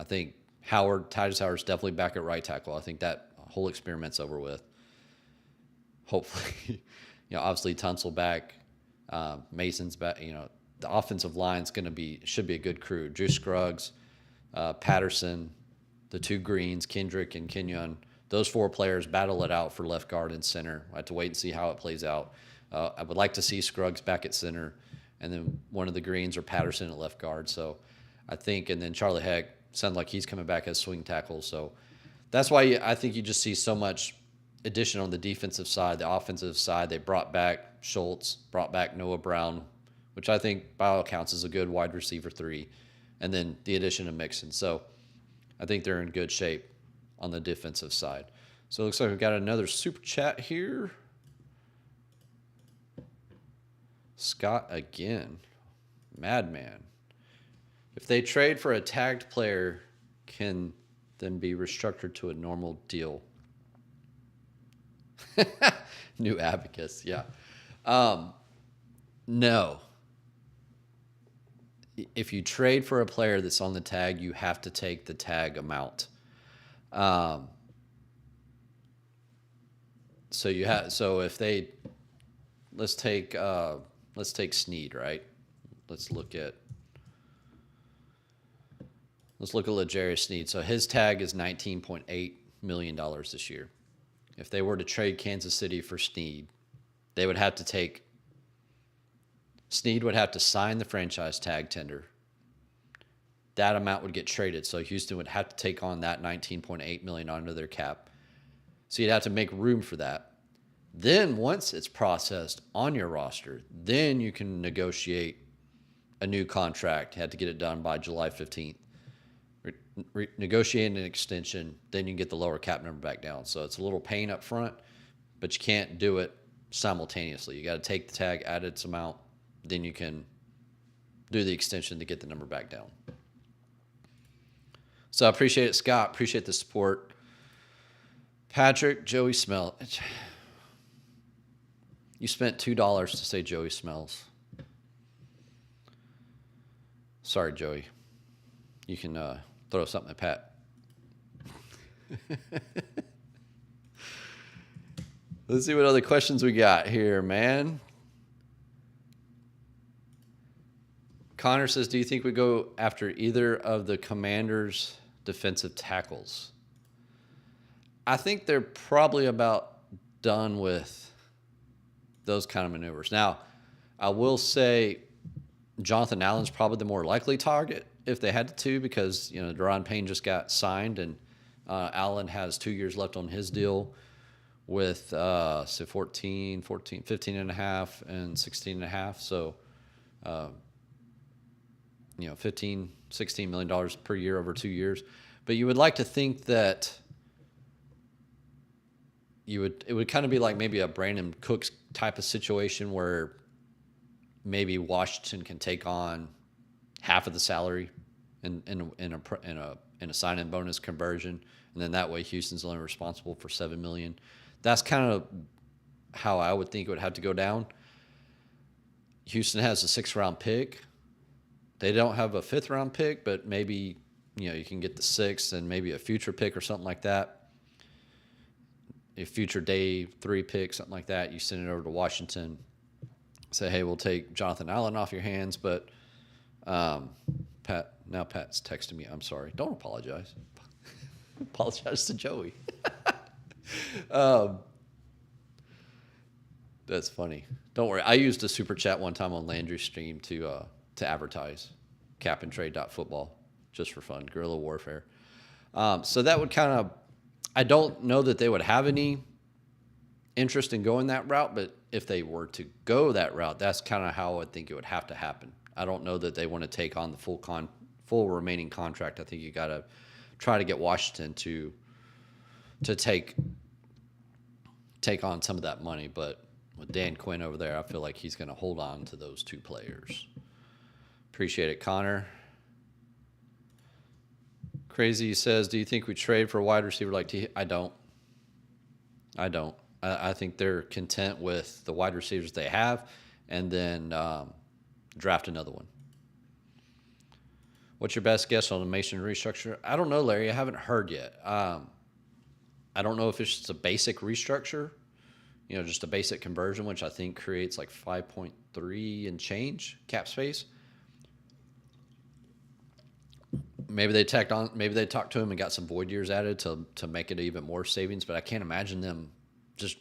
think Titus Howard's definitely back at right tackle. I think that whole experiment's over with. Hopefully, obviously Tunsil back, Mason's back. The offensive line's should be a good crew. Drew Scruggs, Patterson, the 2 Greens, Kendrick and Kenyon. Those 4 players battle it out for left guard and center. I have to wait and see how it plays out. I would like to see Scruggs back at center, and then one of the Greens or Patterson at left guard. So I think, and then Charlie Heck sounds like he's coming back as swing tackle. So that's why I think you just see so much addition on the defensive side. The offensive side, they brought back Schultz, brought back Noah Brown, which I think by all accounts is a good wide receiver 3, and then the addition of Mixon. So I think they're in good shape on the defensive side. So it looks like we've got another super chat here. Scott again. Madman. If they trade for a tagged player, can then be restructured to a normal deal? New abacus, yeah. No. If you trade for a player that's on the tag, you have to take the tag amount. So if they, let's take Snead, right? Let's look at L'Jarius Snead. So his tag is $19.8 million this year. If they were to trade Kansas City for Snead, Snead would have to sign the franchise tag tender. That amount would get traded. So Houston would have to take on that $19.8 million under their cap. So you'd have to make room for that. Then once it's processed on your roster, then you can negotiate a new contract. You had to get it done by July 15th. negotiate an extension, then you get the lower cap number back down. So it's a little pain up front, but you can't do it simultaneously. You got to take the tag, add its amount, then you can do the extension to get the number back down. So I appreciate it, Scott. Appreciate the support. Patrick, Joey Smell. You spent $2 to say Joey Smells. Sorry, Joey. You can throw something at Pat. Let's see what other questions we got here, man. Connor says, do you think we go after either of the Commanders' defensive tackles? I think they're probably about done with those kind of maneuvers. Now, I will say Jonathan Allen's probably the more likely target if they had to, because, Daron Payne just got signed, and Allen has 2 years left on his deal with 15 and a half and 16 and a half. So, $15, $16 million per year over 2 years. But you would like to think that it would kind of be like maybe a Brandon Cooks type of situation where maybe Washington can take on half of the salary in a sign-in bonus conversion, and then that way Houston's only responsible for $7 million. That's kind of how I would think it would have to go down. Houston has a 6th-round pick. They don't have a 5th-round pick, but maybe you can get the 6th and maybe a future pick or something like that. A future day 3 pick, something like that. You send it over to Washington. Say, hey, we'll take Jonathan Allen off your hands, but Pat's texting me. I'm sorry. Don't apologize. Apologize to Joey. That's funny. Don't worry. I used a super chat one time on Landry's stream to advertise capandtrade.football just for fun, guerrilla warfare. So that would kind of, I don't know that they would have any interest in going that route, but if they were to go that route, that's kind of how I think it would have to happen. I don't know that they want to take on the full remaining contract. I think you got to try to get Washington to take on some of that money, but with Dan Quinn over there, I feel like he's going to hold on to those 2 players. Appreciate it, Connor. Crazy says, do you think we trade for a wide receiver like T? I don't. I think they're content with the wide receivers they have, and then draft another one. What's your best guess on the Mason restructure? I don't know, Larry. I haven't heard yet. I don't know if it's just a basic restructure, just a basic conversion, which I think creates like 5.3 and change cap space. Maybe they talked to him and got some void years added to make it even more savings, but I can't imagine them just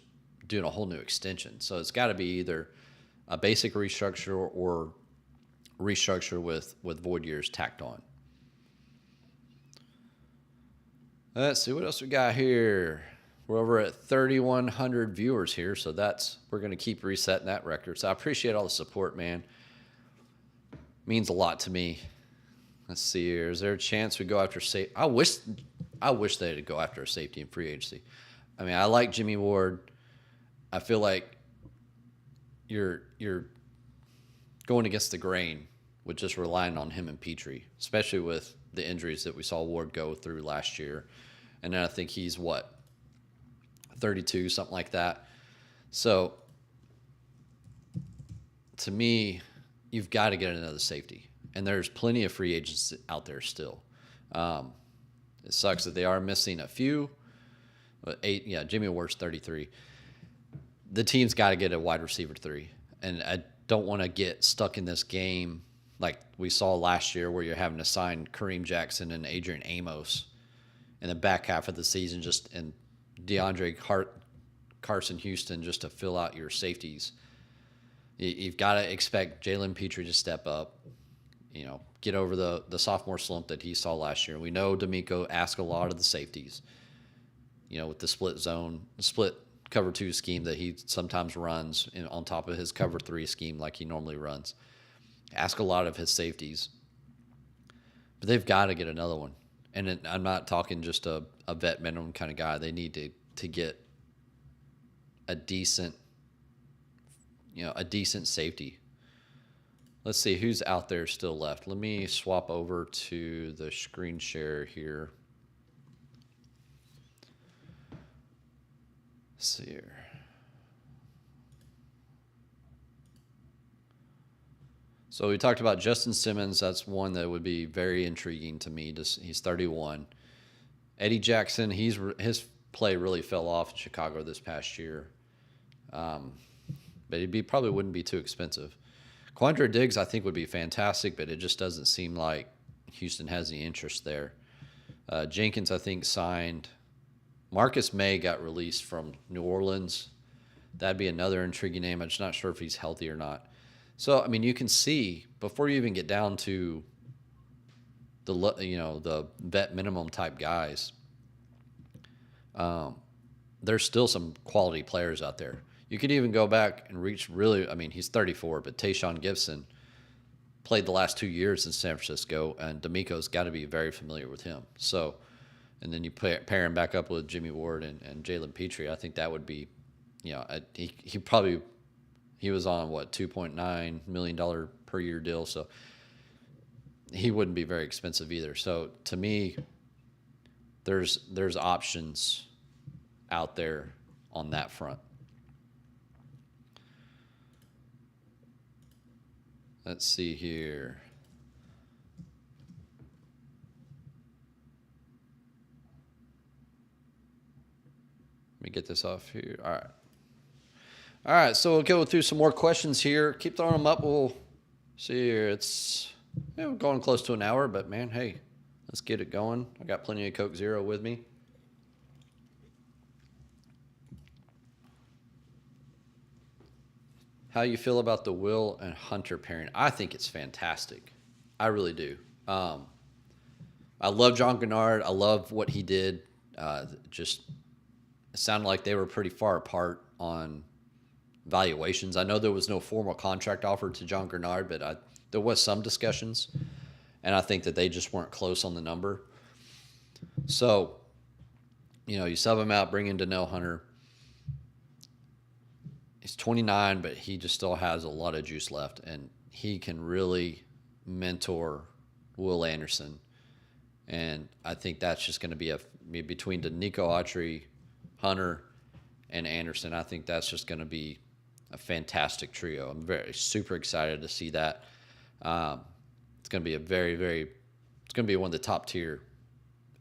doing a whole new extension. So it's got to be either a basic restructure or restructure with void years tacked on. Let's see what else we got here. We're over at 3,100 viewers here, so we're going to keep resetting that record. So I appreciate all the support, man. Means a lot to me. Let's see here. Is there a chance we go after safety? I wish they'd go after a safety in free agency. I mean, I like Jimmy Ward. I feel like you're going against the grain with just relying on him and Petrie, especially with the injuries that we saw Ward go through last year. And then I think he's 32, something like that. So to me, you've got to get another safety. And there's plenty of free agents out there still. It sucks that they are missing a few. But Jimmy Ward's 33. The team's got to get a wide receiver 3. And I don't want to get stuck in this game like we saw last year where you're having to sign Kareem Jackson and Adrian Amos in the back half of the season and Carson Houston just to fill out your safeties. You've got to expect Jalen Petrie to step up. Get over the sophomore slump that he saw last year. We know D'Amico asked a lot of the safeties, with the split cover 2 scheme that he sometimes runs on top of his cover 3 scheme like he normally runs. Ask a lot of his safeties. But they've got to get another one. And I'm not talking just a vet minimum kind of guy. They need to get a decent, a decent safety. Let's see who's out there still left. Let me swap over to the screen share here. Let's see here. So we talked about Justin Simmons. That's one that would be very intriguing to me. He's 31. Eddie Jackson, his play really fell off in Chicago this past year. But probably wouldn't be too expensive. Quandre Diggs, I think, would be fantastic, but it just doesn't seem like Houston has any interest there. Jenkins, I think, signed. Marcus May got released from New Orleans. That'd be another intriguing name. I'm just not sure if he's healthy or not. So, I mean, you can see before you even get down to the vet minimum type guys, there's still some quality players out there. You could even go back and reach he's 34, but Tayshaun Gibson played the last 2 years in San Francisco, and D'Amico's got to be very familiar with him. So, and then you pair him back up with Jimmy Ward and Jalen Petrie. I think that would be, he was on $2.9 million per year deal, so he wouldn't be very expensive either. So to me, there's options out there on that front. Let's see here. Let me get this off here. All right, so we'll go through some more questions here. Keep throwing them up. We'll see here. It's we're going close to an hour, but, man, hey, let's get it going. I got plenty of Coke Zero with me. How you feel about the Will and Hunter pairing? I think it's fantastic. I really do. I love John Gennard. I love what he did. It sounded like they were pretty far apart on valuations. I know there was no formal contract offered to John Gennard, but there was some discussions, and I think that they just weren't close on the number. So, you sub him out, bring in Danielle Hunter. He's 29, but he just still has a lot of juice left, and he can really mentor Will Anderson. And I think that's just going to be between Nico Autry, Hunter, and Anderson. I think that's just going to be a fantastic trio. I'm super excited to see that. It's going to be it's going to be one of the top tier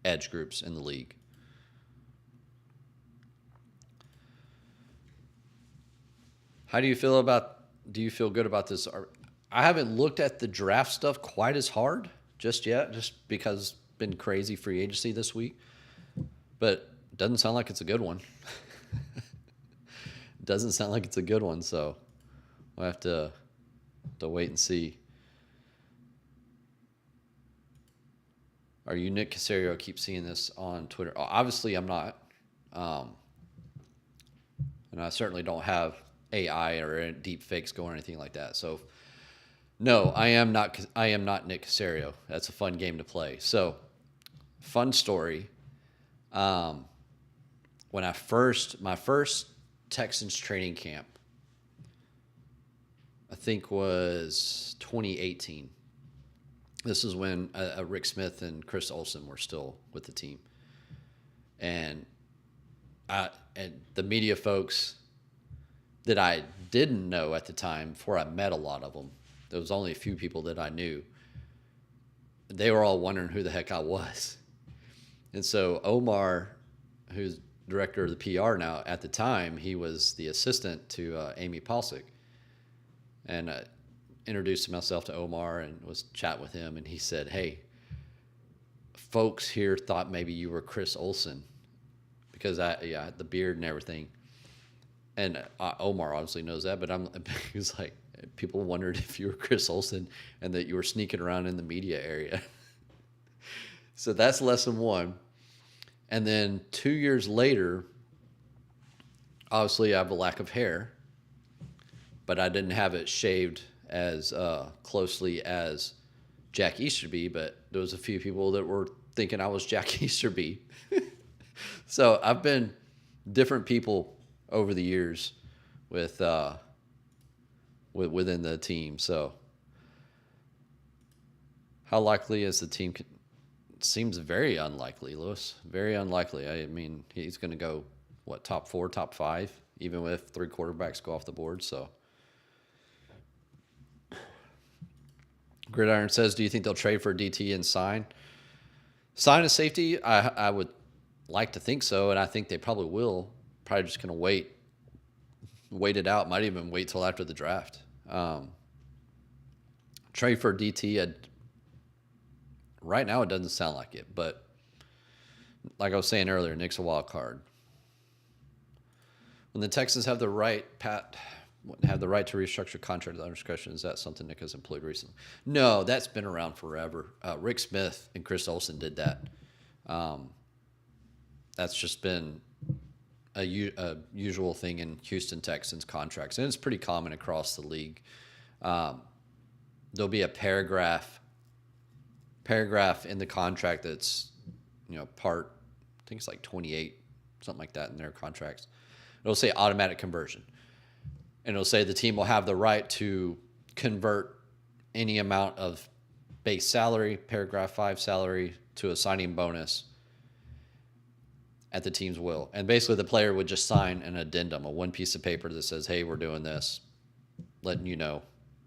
edge groups in the league. How do you feel good about this? I haven't looked at the draft stuff quite as hard just yet, just because it's been crazy free agency this week. But it doesn't sound like it's a good one. Doesn't sound like it's a good one, so we'll have to wait and see. Are you Nick Caserio? I keep seeing this on Twitter. Obviously, I'm not. And I certainly don't have AI or deep fakes going or anything like that. So, no, I am not Nick Caserio. That's a fun game to play. So, fun story. When my first Texans training camp, I think was 2018. This is when Rick Smith and Chris Olsen were still with the team. And the media folks that I didn't know at the time, before I met a lot of them, there was only a few people that I knew, they were all wondering who the heck I was. And so Omar, who's director of the PR now, at the time, he was the assistant to Amy Palcic. And introduced myself to Omar and was chatting with him, and he said, "Hey, folks here thought maybe you were Chris Olsen because I had the beard and everything." And Omar obviously knows that, but he was like, people wondered if you were Chris Olsen and that you were sneaking around in the media area. So that's lesson one. And then 2 years later, obviously I have a lack of hair, but I didn't have it shaved as closely as Jack Easterby, but there was a few people that were thinking I was Jack Easterby. So I've been different people over the years with within the team. So how likely is the team? Seems very unlikely, Lewis. Very unlikely. I mean, he's going to go, what, top 4, top 5, even if 3 quarterbacks go off the board. So Gridiron says, do you think they'll trade for DT and sign a safety? I would like to think so, and I think they probably will. Probably just going to wait it out. Might even wait till after the draft. Trade for DT, right now it doesn't sound like it, but like I was saying earlier, Nick's a wild card. When the Texans have the right, to restructure contract under discretion, is that something Nick has employed recently? No, that's been around forever. Rick Smith and Chris Olsen did that. That's just been a usual thing in Houston Texans contracts, and it's pretty common across the league. There'll be a paragraph in the contract that's, part, I think it's like 28, something like that in their contracts. It'll say automatic conversion. And it'll say the team will have the right to convert any amount of base salary, paragraph 5 salary, to a signing bonus at the team's will. And basically the player would just sign an addendum, a one piece of paper that says, hey, we're doing this, letting you know,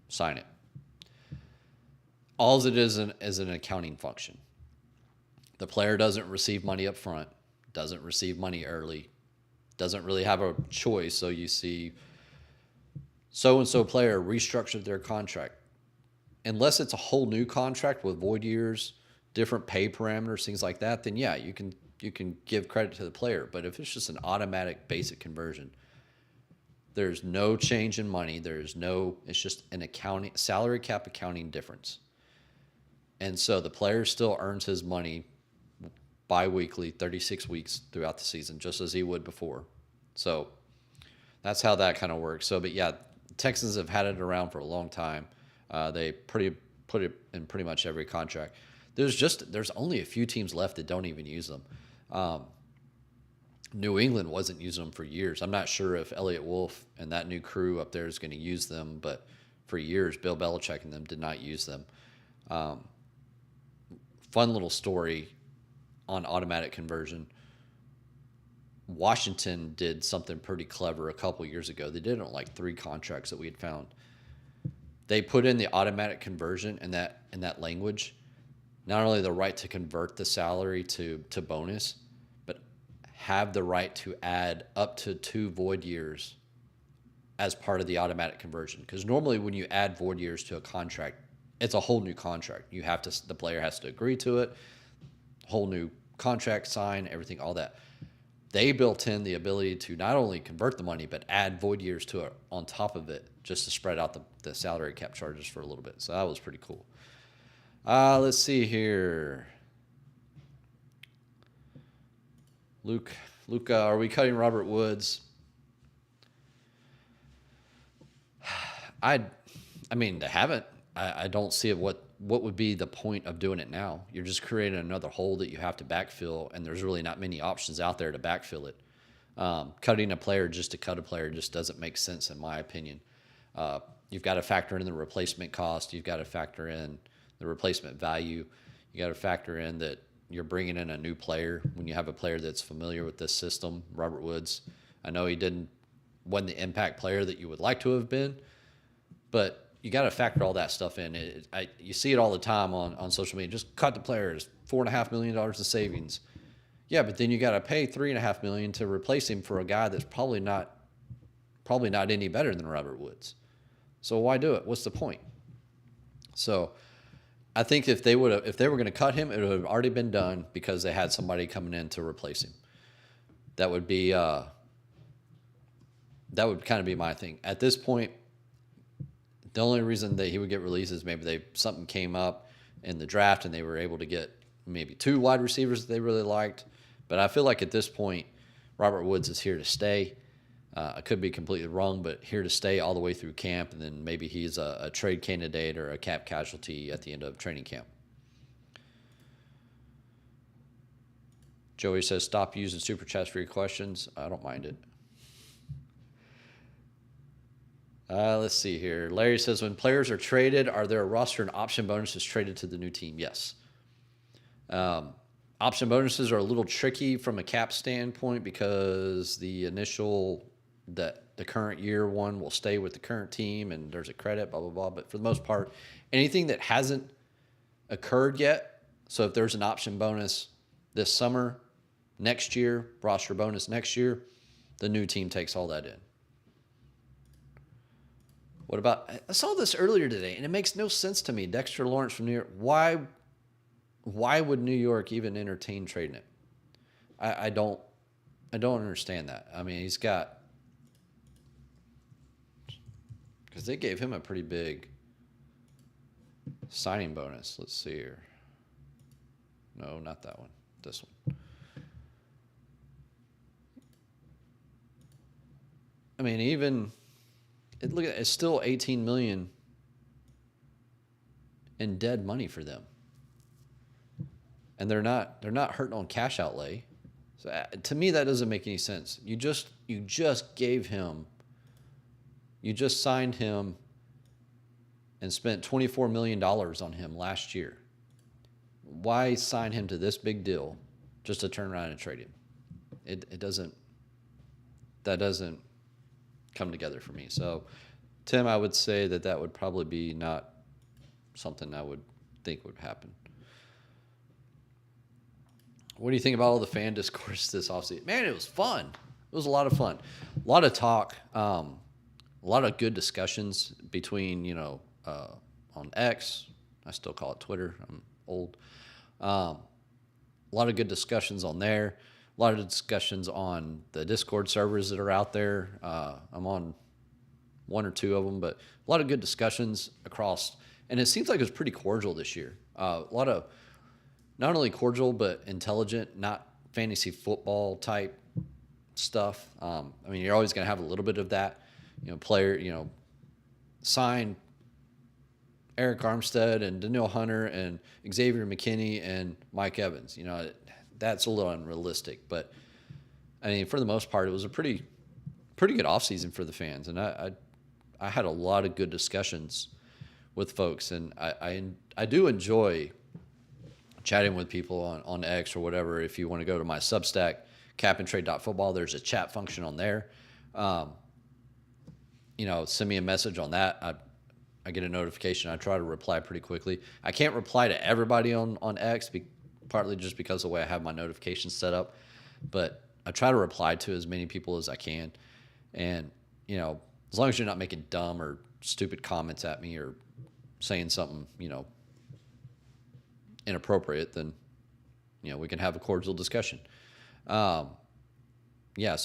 sign it. All it is an accounting function. The player doesn't receive money up front, doesn't receive money early, doesn't really have a choice. So you see so-and-so player restructured their contract. Unless it's a whole new contract with void years, different pay parameters, things like that, then yeah, you can give credit to the player. But if it's just an automatic basic conversion, there's no change in money. It's just an accounting, salary cap accounting difference. And so the player still earns his money bi-weekly, 36 weeks throughout the season, just as he would before. So that's how that kind of works. So, but yeah, Texans have had it around for a long time. They put it in pretty much every contract. There's only a few teams left that don't even use them. New England wasn't using them for years. I'm not sure if Elliott Wolf and that new crew up there is going to use them, but for years, Bill Belichick and them did not use them. Fun little story on automatic conversion. Washington did something pretty clever a couple years ago. They did it on like 3 contracts that we had found. They put in the automatic conversion in that language, not only the right to convert the salary to bonus, but have the right to add up to 2 void years as part of the automatic conversion. Because normally when you add void years to a contract, it's a whole new contract. The player has to agree to it, whole new contract, sign, everything, all that. They built in the ability to not only convert the money, but add void years to it on top of it, just to spread out the salary cap charges for a little bit. So that was pretty cool. Let's see here. Luca, are we cutting Robert Woods? I mean, they haven't. I don't see what would be the point of doing it now. You're just creating another hole that you have to backfill, and there's really not many options out there to backfill it. Cutting a player just to cut a player just doesn't make sense, in my opinion. You've got to factor in the replacement cost. You've got to factor in the replacement value. You got to factor in that you're bringing in a new player when you have a player that's familiar with this system. Robert Woods, I know he wasn't the impact player that you would like to have been, but you got to factor all that stuff in. You see it all the time on social media. Just cut the players, $4.5 million in savings. Yeah, but then you got to pay $3.5 million to replace him for a guy that's probably not any better than Robert Woods. So why do it? What's the point? So I think if they were going to cut him, it would have already been done because they had somebody coming in to replace him. That would kind of be my thing. At this point, the only reason that he would get released is maybe something came up in the draft and they were able to get maybe 2 wide receivers that they really liked. But I feel like at this point, Robert Woods is here to stay. I could be completely wrong, but here to stay all the way through camp, and then maybe he's a trade candidate or a cap casualty at the end of training camp. Joey says, stop using super chats for your questions. I don't mind it. Let's see here. Larry says, when players are traded, are there a roster and option bonuses traded to the new team? Yes. Option bonuses are a little tricky from a cap standpoint because the current year one will stay with the current team and there's a credit, blah, blah, blah. But for the most part, anything that hasn't occurred yet, so if there's an option bonus this summer, next year, roster bonus next year, the new team takes all that in. What about, I saw this earlier today, and it makes no sense to me. Dexter Lawrence from New York, why would New York even entertain trading it? I don't understand that. I mean, he's got, because they gave him a pretty big signing bonus. Let's see here. No, not that one. This one. I mean, even look at it, it's still $18 million in dead money for them, and they're not hurting on cash outlay. So to me, that doesn't make any sense. You just signed him and spent $24 million on him last year. Why sign him to this big deal just to turn around and trade him? That doesn't come together for me. So, Tim, I would say that would probably be not something I would think would happen. What do you think about all the fan discourse this offseason? Man, it was fun. It was a lot of fun. A lot of talk. A lot of good discussions between, on X. I still call it Twitter. I'm old. A lot of good discussions on there. A lot of discussions on the Discord servers that are out there. I'm on one or two of them, but a lot of good discussions across. And it seems like it was pretty cordial this year. A lot of not only cordial, but intelligent, not fantasy football type stuff. I mean, you're always going to have a little bit of that. Sign Eric Armstead and Daniil Hunter and Xavier McKinney and Mike Evans. That's a little unrealistic. But, I mean, for the most part, it was a pretty good offseason for the fans. And I had a lot of good discussions with folks. And I do enjoy chatting with people on X or whatever. If you want to go to my Substack, capandtrade.football, there's a chat function on there. Send me a message on that. I get a notification. I try to reply pretty quickly. I can't reply to everybody on X, partly just because of the way I have my notifications set up. But I try to reply to as many people as I can. And, as long as you're not making dumb or stupid comments at me or saying something, inappropriate, then, we can have a cordial discussion. So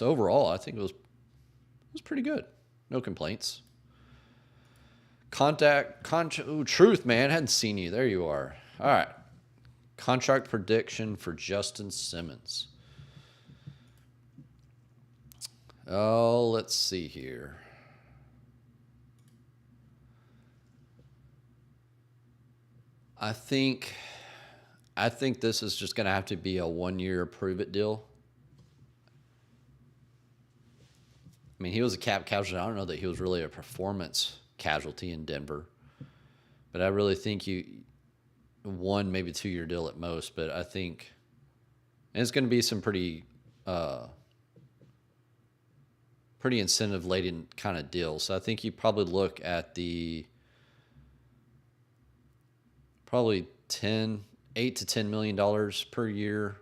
overall, I think it was pretty good. No complaints. Truth, man. Hadn't seen you. There you are. All right. Contract prediction for Justin Simmons. Oh, let's see here. I think this is just going to have to be a 1-year prove-it deal. I mean, he was a cap casualty. I don't know that he was really a performance casualty in Denver. But I really think 1, maybe 2-year deal at most. But I think it's going to be some pretty incentive-laden kind of deal. So I think you probably look at the probably $8 to $10 million per year.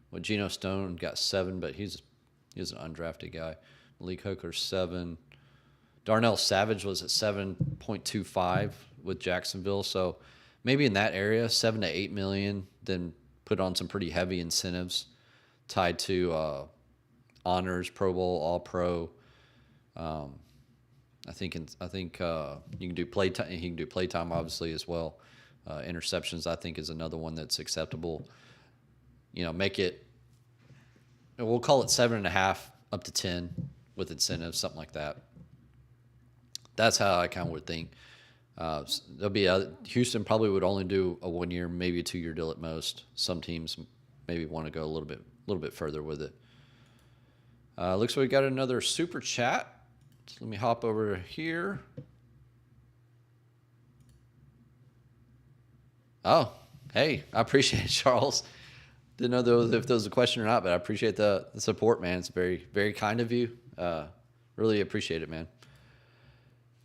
Well, Geno Stone got $7, but he's an undrafted guy. Malik Hooker, 7. Darnell Savage was at 7.25 with Jacksonville. So maybe in that area, $7 to $8 million, then put on some pretty heavy incentives tied to honors, Pro Bowl, All Pro. I think you can do playtime. He can do playtime obviously as well. Interceptions, I think, is another one that's acceptable. Make it. We'll call it 7.5 up to 10 with incentives, something like that. That's how I kind of would think. There'll be Houston probably would only do a 1-year, maybe a 2-year deal at most. Some teams maybe want to go a little bit further with it. Looks like we got another super chat. So let me hop over here. Oh, hey, I appreciate it, Charles. Didn't know if there was a question or not, but I appreciate the support, man. It's very, very kind of you. Really appreciate it, man.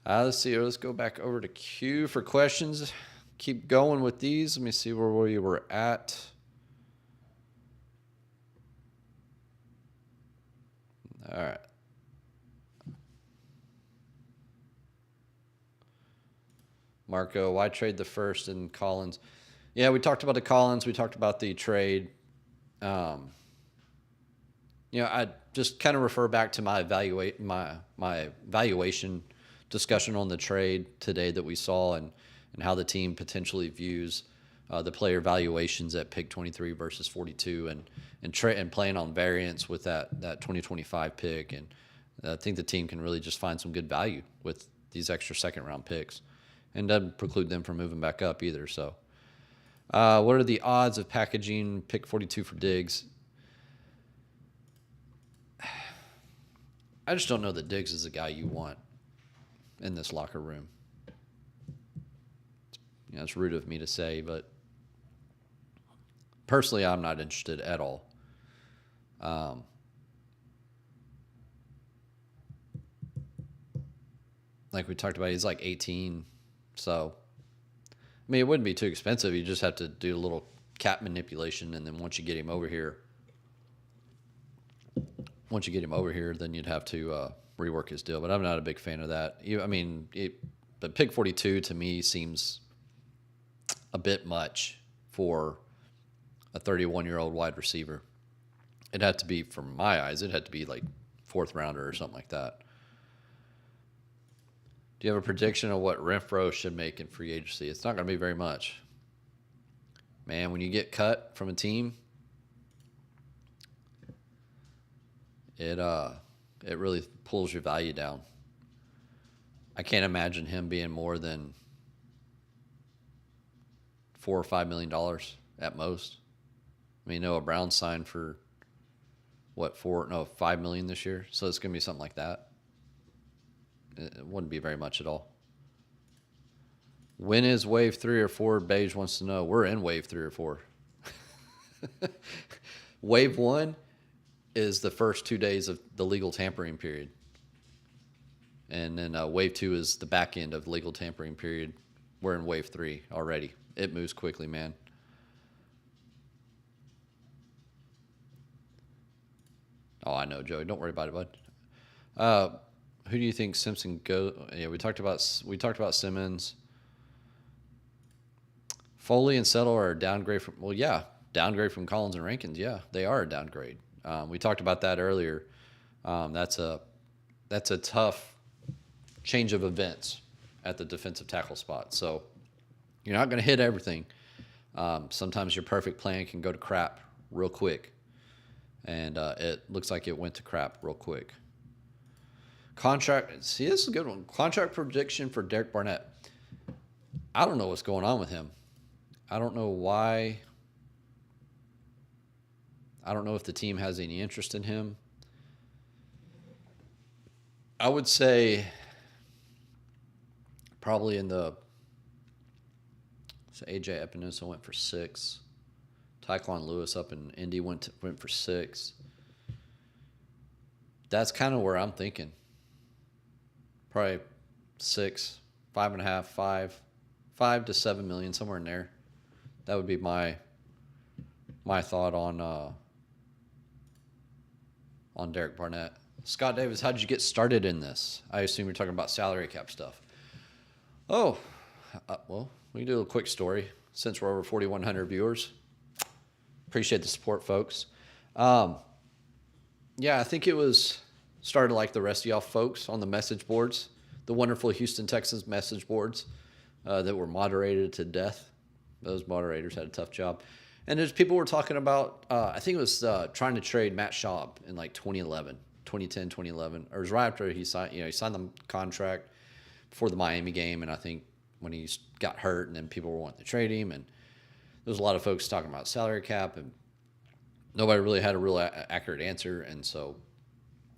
Let's see. Let's go back over to Q for questions. Keep going with these. Let me see where we were at. All right. Marco, why trade the first and Collins? Yeah, we talked about the Collins. We talked about the trade. I just kind of refer back to my valuation discussion on the trade today that we saw, and how the team potentially views the player valuations at pick 23 versus 42, and playing on variance with that 2025 pick. And I think the team can really just find some good value with these extra second round picks, and doesn't preclude them from moving back up either. So, what are the odds of packaging pick 42 for Diggs? I just don't know that Diggs is the guy you want in this locker room. It's rude of me to say, but personally, I'm not interested at all. Like we talked about, he's like 18, so I mean, it wouldn't be too expensive. You just have to do a little cap manipulation, and then once you get him over here, then you'd have to rework his deal. But I'm not a big fan of that. But pick 42 to me seems a bit much for a 31-year-old wide receiver. It had to be, from my eyes, it had to be like fourth rounder or something like that. Do you have a prediction of what Renfrow should make in free agency? It's not going to be very much. Man, when you get cut from a team, it really pulls your value down. I can't imagine him being more than $4 or $5 million at most. I mean, Noah Brown signed for $5 million this year, so it's going to be something like that. It wouldn't be very much at all. When is wave 3 or 4? Beige wants to know. We're in wave 3 or 4. Wave 1 is the first 2 days of the legal tampering period. And then wave 2 is the back end of legal tampering period. We're in wave 3 already. It moves quickly, man. Oh, I know, Joey. Don't worry about it, bud. Who do you think Simpson go? Yeah, we talked about Simmons. Foley and Settle are a downgrade from. Well, yeah, downgrade from Collins and Rankins. Yeah, they are a downgrade. We talked about that earlier. That's a tough change of events at the defensive tackle spot. So you're not going to hit everything. Sometimes your perfect plan can go to crap real quick, and it looks like it went to crap real quick. Contract. See, this is a good one. Contract prediction for Derek Barnett. I don't know what's going on with him. I don't know why. I don't know if the team has any interest in him. I would say probably in the. So AJ Epinesa went for 6. Tyquan Lewis up in Indy went for 6. That's kind of where I'm thinking. Probably 6, 5.5, 5 to 7 million, somewhere in there. That would be my thought on Derek Barnett. Scott Davis, how did you get started in this? I assume you're talking about salary cap stuff. Oh, well, we can do a little quick story since we're over 4,100 viewers. Appreciate the support, folks. Yeah, I think it was started like the rest of y'all folks on the message boards, the wonderful Houston, Texas message boards that were moderated to death. Those moderators had a tough job. And there's people were talking about, I think it was trying to trade Matt Schaub in like 2010, 2011. Or it was right after he signed the contract before the Miami game. And I think when he got hurt and then people were wanting to trade him. And there was a lot of folks talking about salary cap. And nobody really had a real accurate answer. And so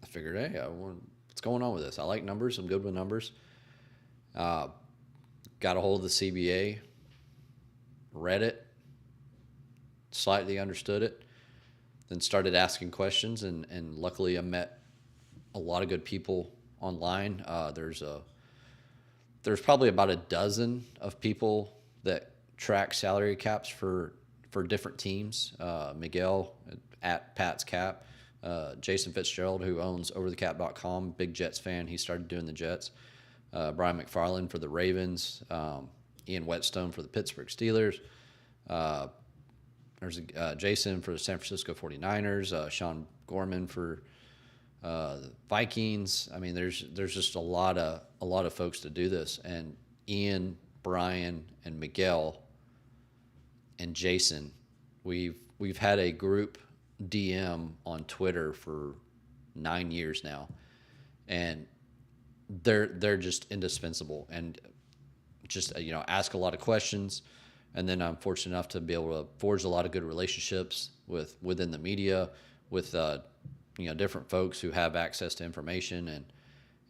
I figured, hey, what's going on with this? I like numbers. I'm good with numbers. Got a hold of the CBA, read it, slightly understood it, then started asking questions. And luckily I met a lot of good people online. There's probably about a dozen of people that track salary caps for different teams. Miguel at Pat's Cap, Jason Fitzgerald, who owns overthecap.com, big Jets fan. He started doing the Jets. Brian McFarland for the Ravens. Ian Whetstone for the Pittsburgh Steelers. There's Jason for the San Francisco 49ers. Sean Gorman for the Vikings. I mean, there's just a lot of folks to do this. And Ian, Brian, and Miguel and Jason, we've had a group DM on Twitter for 9 years now, and they're just indispensable. And just ask a lot of questions, and then I'm fortunate enough to be able to forge a lot of good relationships within the media with different folks who have access to information,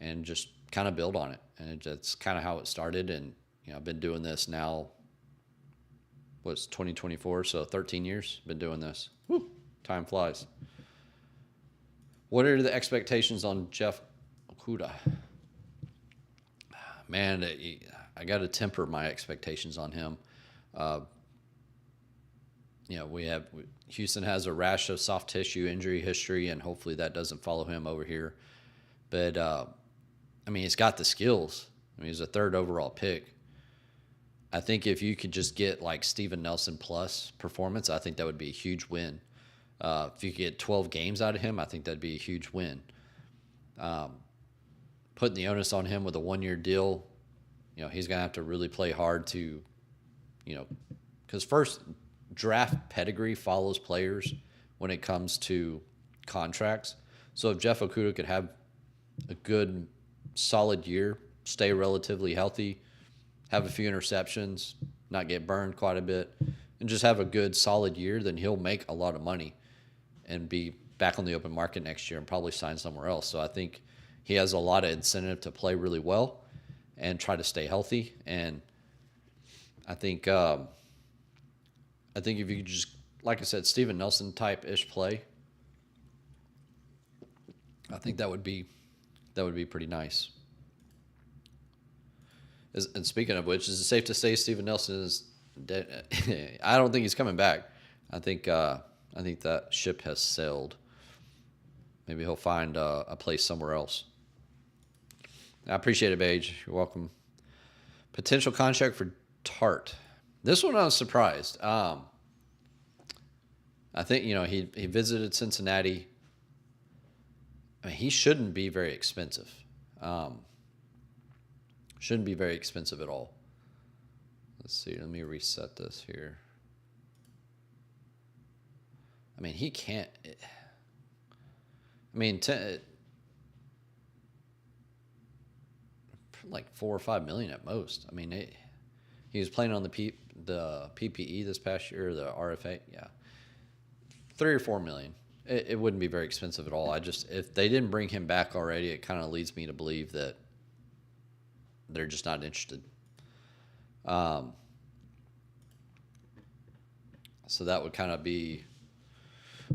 and just kind of build on it. And that's kind of how it started. And I've been doing this now. What's 2024? So 13 years. Been doing this. Whew, time flies. What are the expectations on Jeff Okudah? Man, I got to temper my expectations on him. Houston has a rash of soft tissue injury history, and hopefully that doesn't follow him over here. But he's got the skills. He's a 3rd overall pick. I think if you could just get like Steven Nelson plus performance, I think that would be a huge win. If you could get 12 games out of him, I think that'd be a huge win. Putting the onus on him with a 1-year deal, he's going to have to really play hard to, because first, draft pedigree follows players when it comes to contracts. So if Jeff Okudah could have a good, solid year, stay relatively healthy, have a few interceptions, not get burned quite a bit, and just have a good, solid year, then he'll make a lot of money and be back on the open market next year and probably sign somewhere else. So I think he has a lot of incentive to play really well and try to stay healthy. And I think if you could just, like I said, Steven Nelson type-ish play, I think that would be pretty nice. And speaking of which, is it safe to say Steven Nelson is dead? I don't think he's coming back. I think that ship has sailed. Maybe he'll find a place somewhere else. I appreciate it, Paige. You're welcome. Potential contract for Tart. This one I was surprised. I think he visited Cincinnati. He shouldn't be very expensive. Shouldn't be very expensive at all. Let's see. Let me reset this here. He can't. Like $4 or $5 million at most. He was playing on the PPE this past year, the RFA. Yeah, $3 or $4 million. It wouldn't be very expensive at all. If they didn't bring him back already, it kind of leads me to believe that they're just not interested. So that would kind of be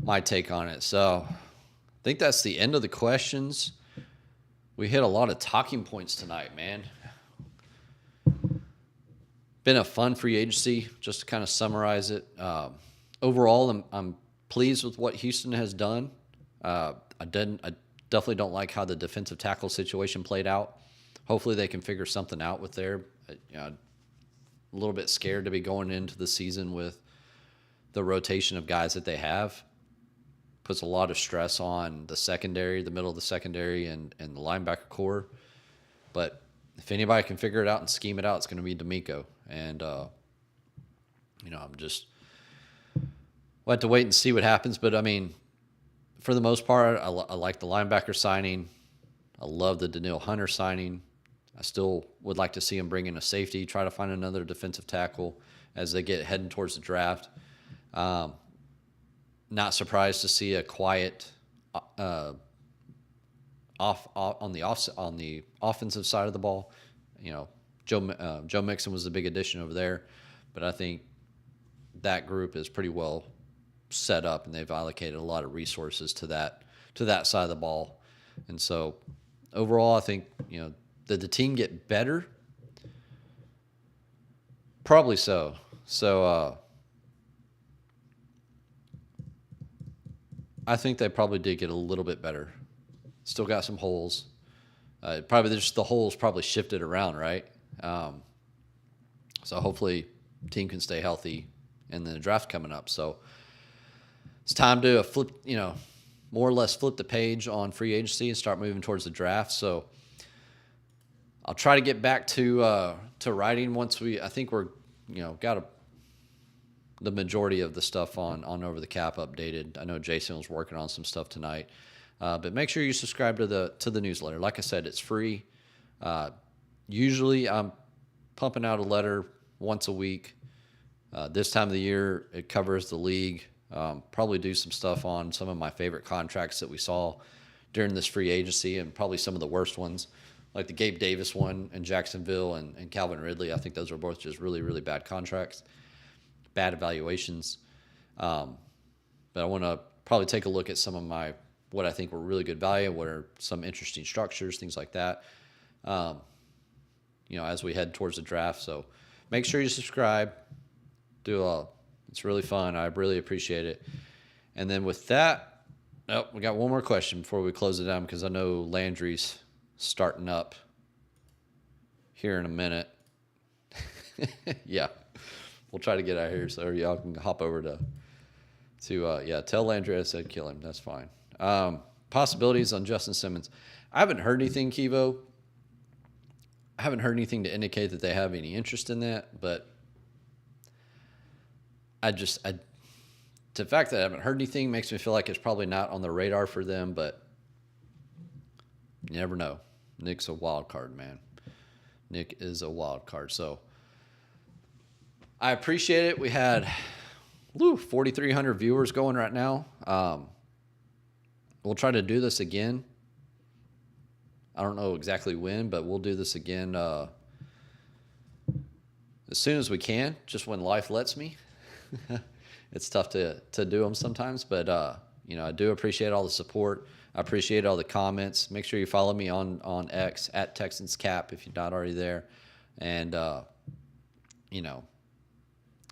my take on it. So I think that's the end of the questions. We hit a lot of talking points tonight, man. Been a fun free agency, just to kind of summarize it. Overall, I'm pleased with what Houston has done. I definitely don't like how the defensive tackle situation played out. Hopefully they can figure something out with there. A little bit scared to be going into the season with the rotation of guys that they have. Puts a lot of stress on the secondary, the middle of the secondary, and the linebacker core. But if anybody can figure it out and scheme it out, it's going to be D'Amico. And, we'll have to wait and see what happens. But, for the most part, I like the linebacker signing. I love the Danielle Hunter signing. I still would like to see him bring in a safety, try to find another defensive tackle as they get heading towards the draft. not surprised to see a quiet on the offensive side of the ball. You know, Joe Mixon was the big addition over there, but I think that group is pretty well set up, and they've allocated a lot of resources to that side of the ball. And so overall, I think, did the team get better? Probably so. So I think they probably did get a little bit better. Still got some holes. Probably just the holes probably shifted around, right? So hopefully team can stay healthy, and then the draft coming up. So it's time to flip, more or less flip the page on free agency and start moving towards the draft. So I'll try to get back to writing once I think we're, got the majority of the stuff on Over the Cap updated. I know Jason was working on some stuff tonight. But make sure you subscribe to the newsletter. Like I said, it's free. Usually I'm pumping out a letter once a week. This time of the year, it covers the league. Probably do some stuff on some of my favorite contracts that we saw during this free agency, and probably some of the worst ones, like the Gabe Davis one in Jacksonville and Calvin Ridley. I think those are both just really, really bad contracts, bad evaluations. But I want to probably take a look at some of what I think were really good value, what are some interesting structures, things like that, as we head towards the draft. So make sure you subscribe. It's really fun. I really appreciate it. And then with that, we got one more question before we close it down, because I know Landry's starting up here in a minute. Yeah, we'll try to get out of here so y'all can hop over to tell Landry I said kill him. That's fine. Possibilities on Justin Simmons. I haven't heard anything, Kivo. I haven't heard anything to indicate that they have any interest in that, but the fact that I haven't heard anything makes me feel like it's probably not on the radar for them, but you never know. Nick's a wild card, man. Nick is a wild card. So I appreciate it. We had 4,300 viewers going right now. We'll try to do this again. I don't know exactly when, but we'll do this again as soon as we can, just when life lets me. It's tough to do them sometimes, but I do appreciate all the support. I appreciate all the comments. Make sure you follow me on X at TexansCap if you're not already there. And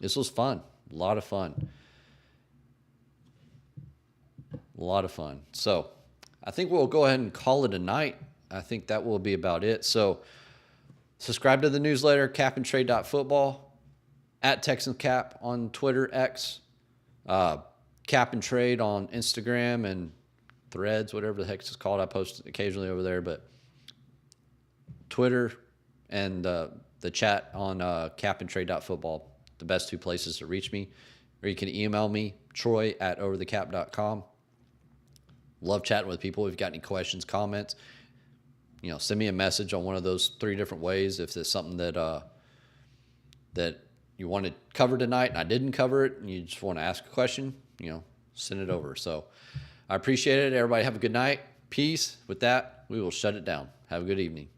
this was fun. A lot of fun. So I think we'll go ahead and call it a night. I think that will be about it. So subscribe to the newsletter, capandtrade.football, at TexansCap on Twitter, X, Cap and Trade on Instagram and Threads, whatever the heck it's called. I post occasionally over there, but Twitter and the chat on capandtrade.football, the best two places to reach me. Or you can email me, troy@overthecap.com. Love chatting with people. If you've got any questions, comments, send me a message on one of those 3 different ways. If there's something that you wanted covered tonight and I didn't cover it, and you just want to ask a question, send it over. So I appreciate it. Everybody have a good night. Peace. With that, we will shut it down. Have a good evening.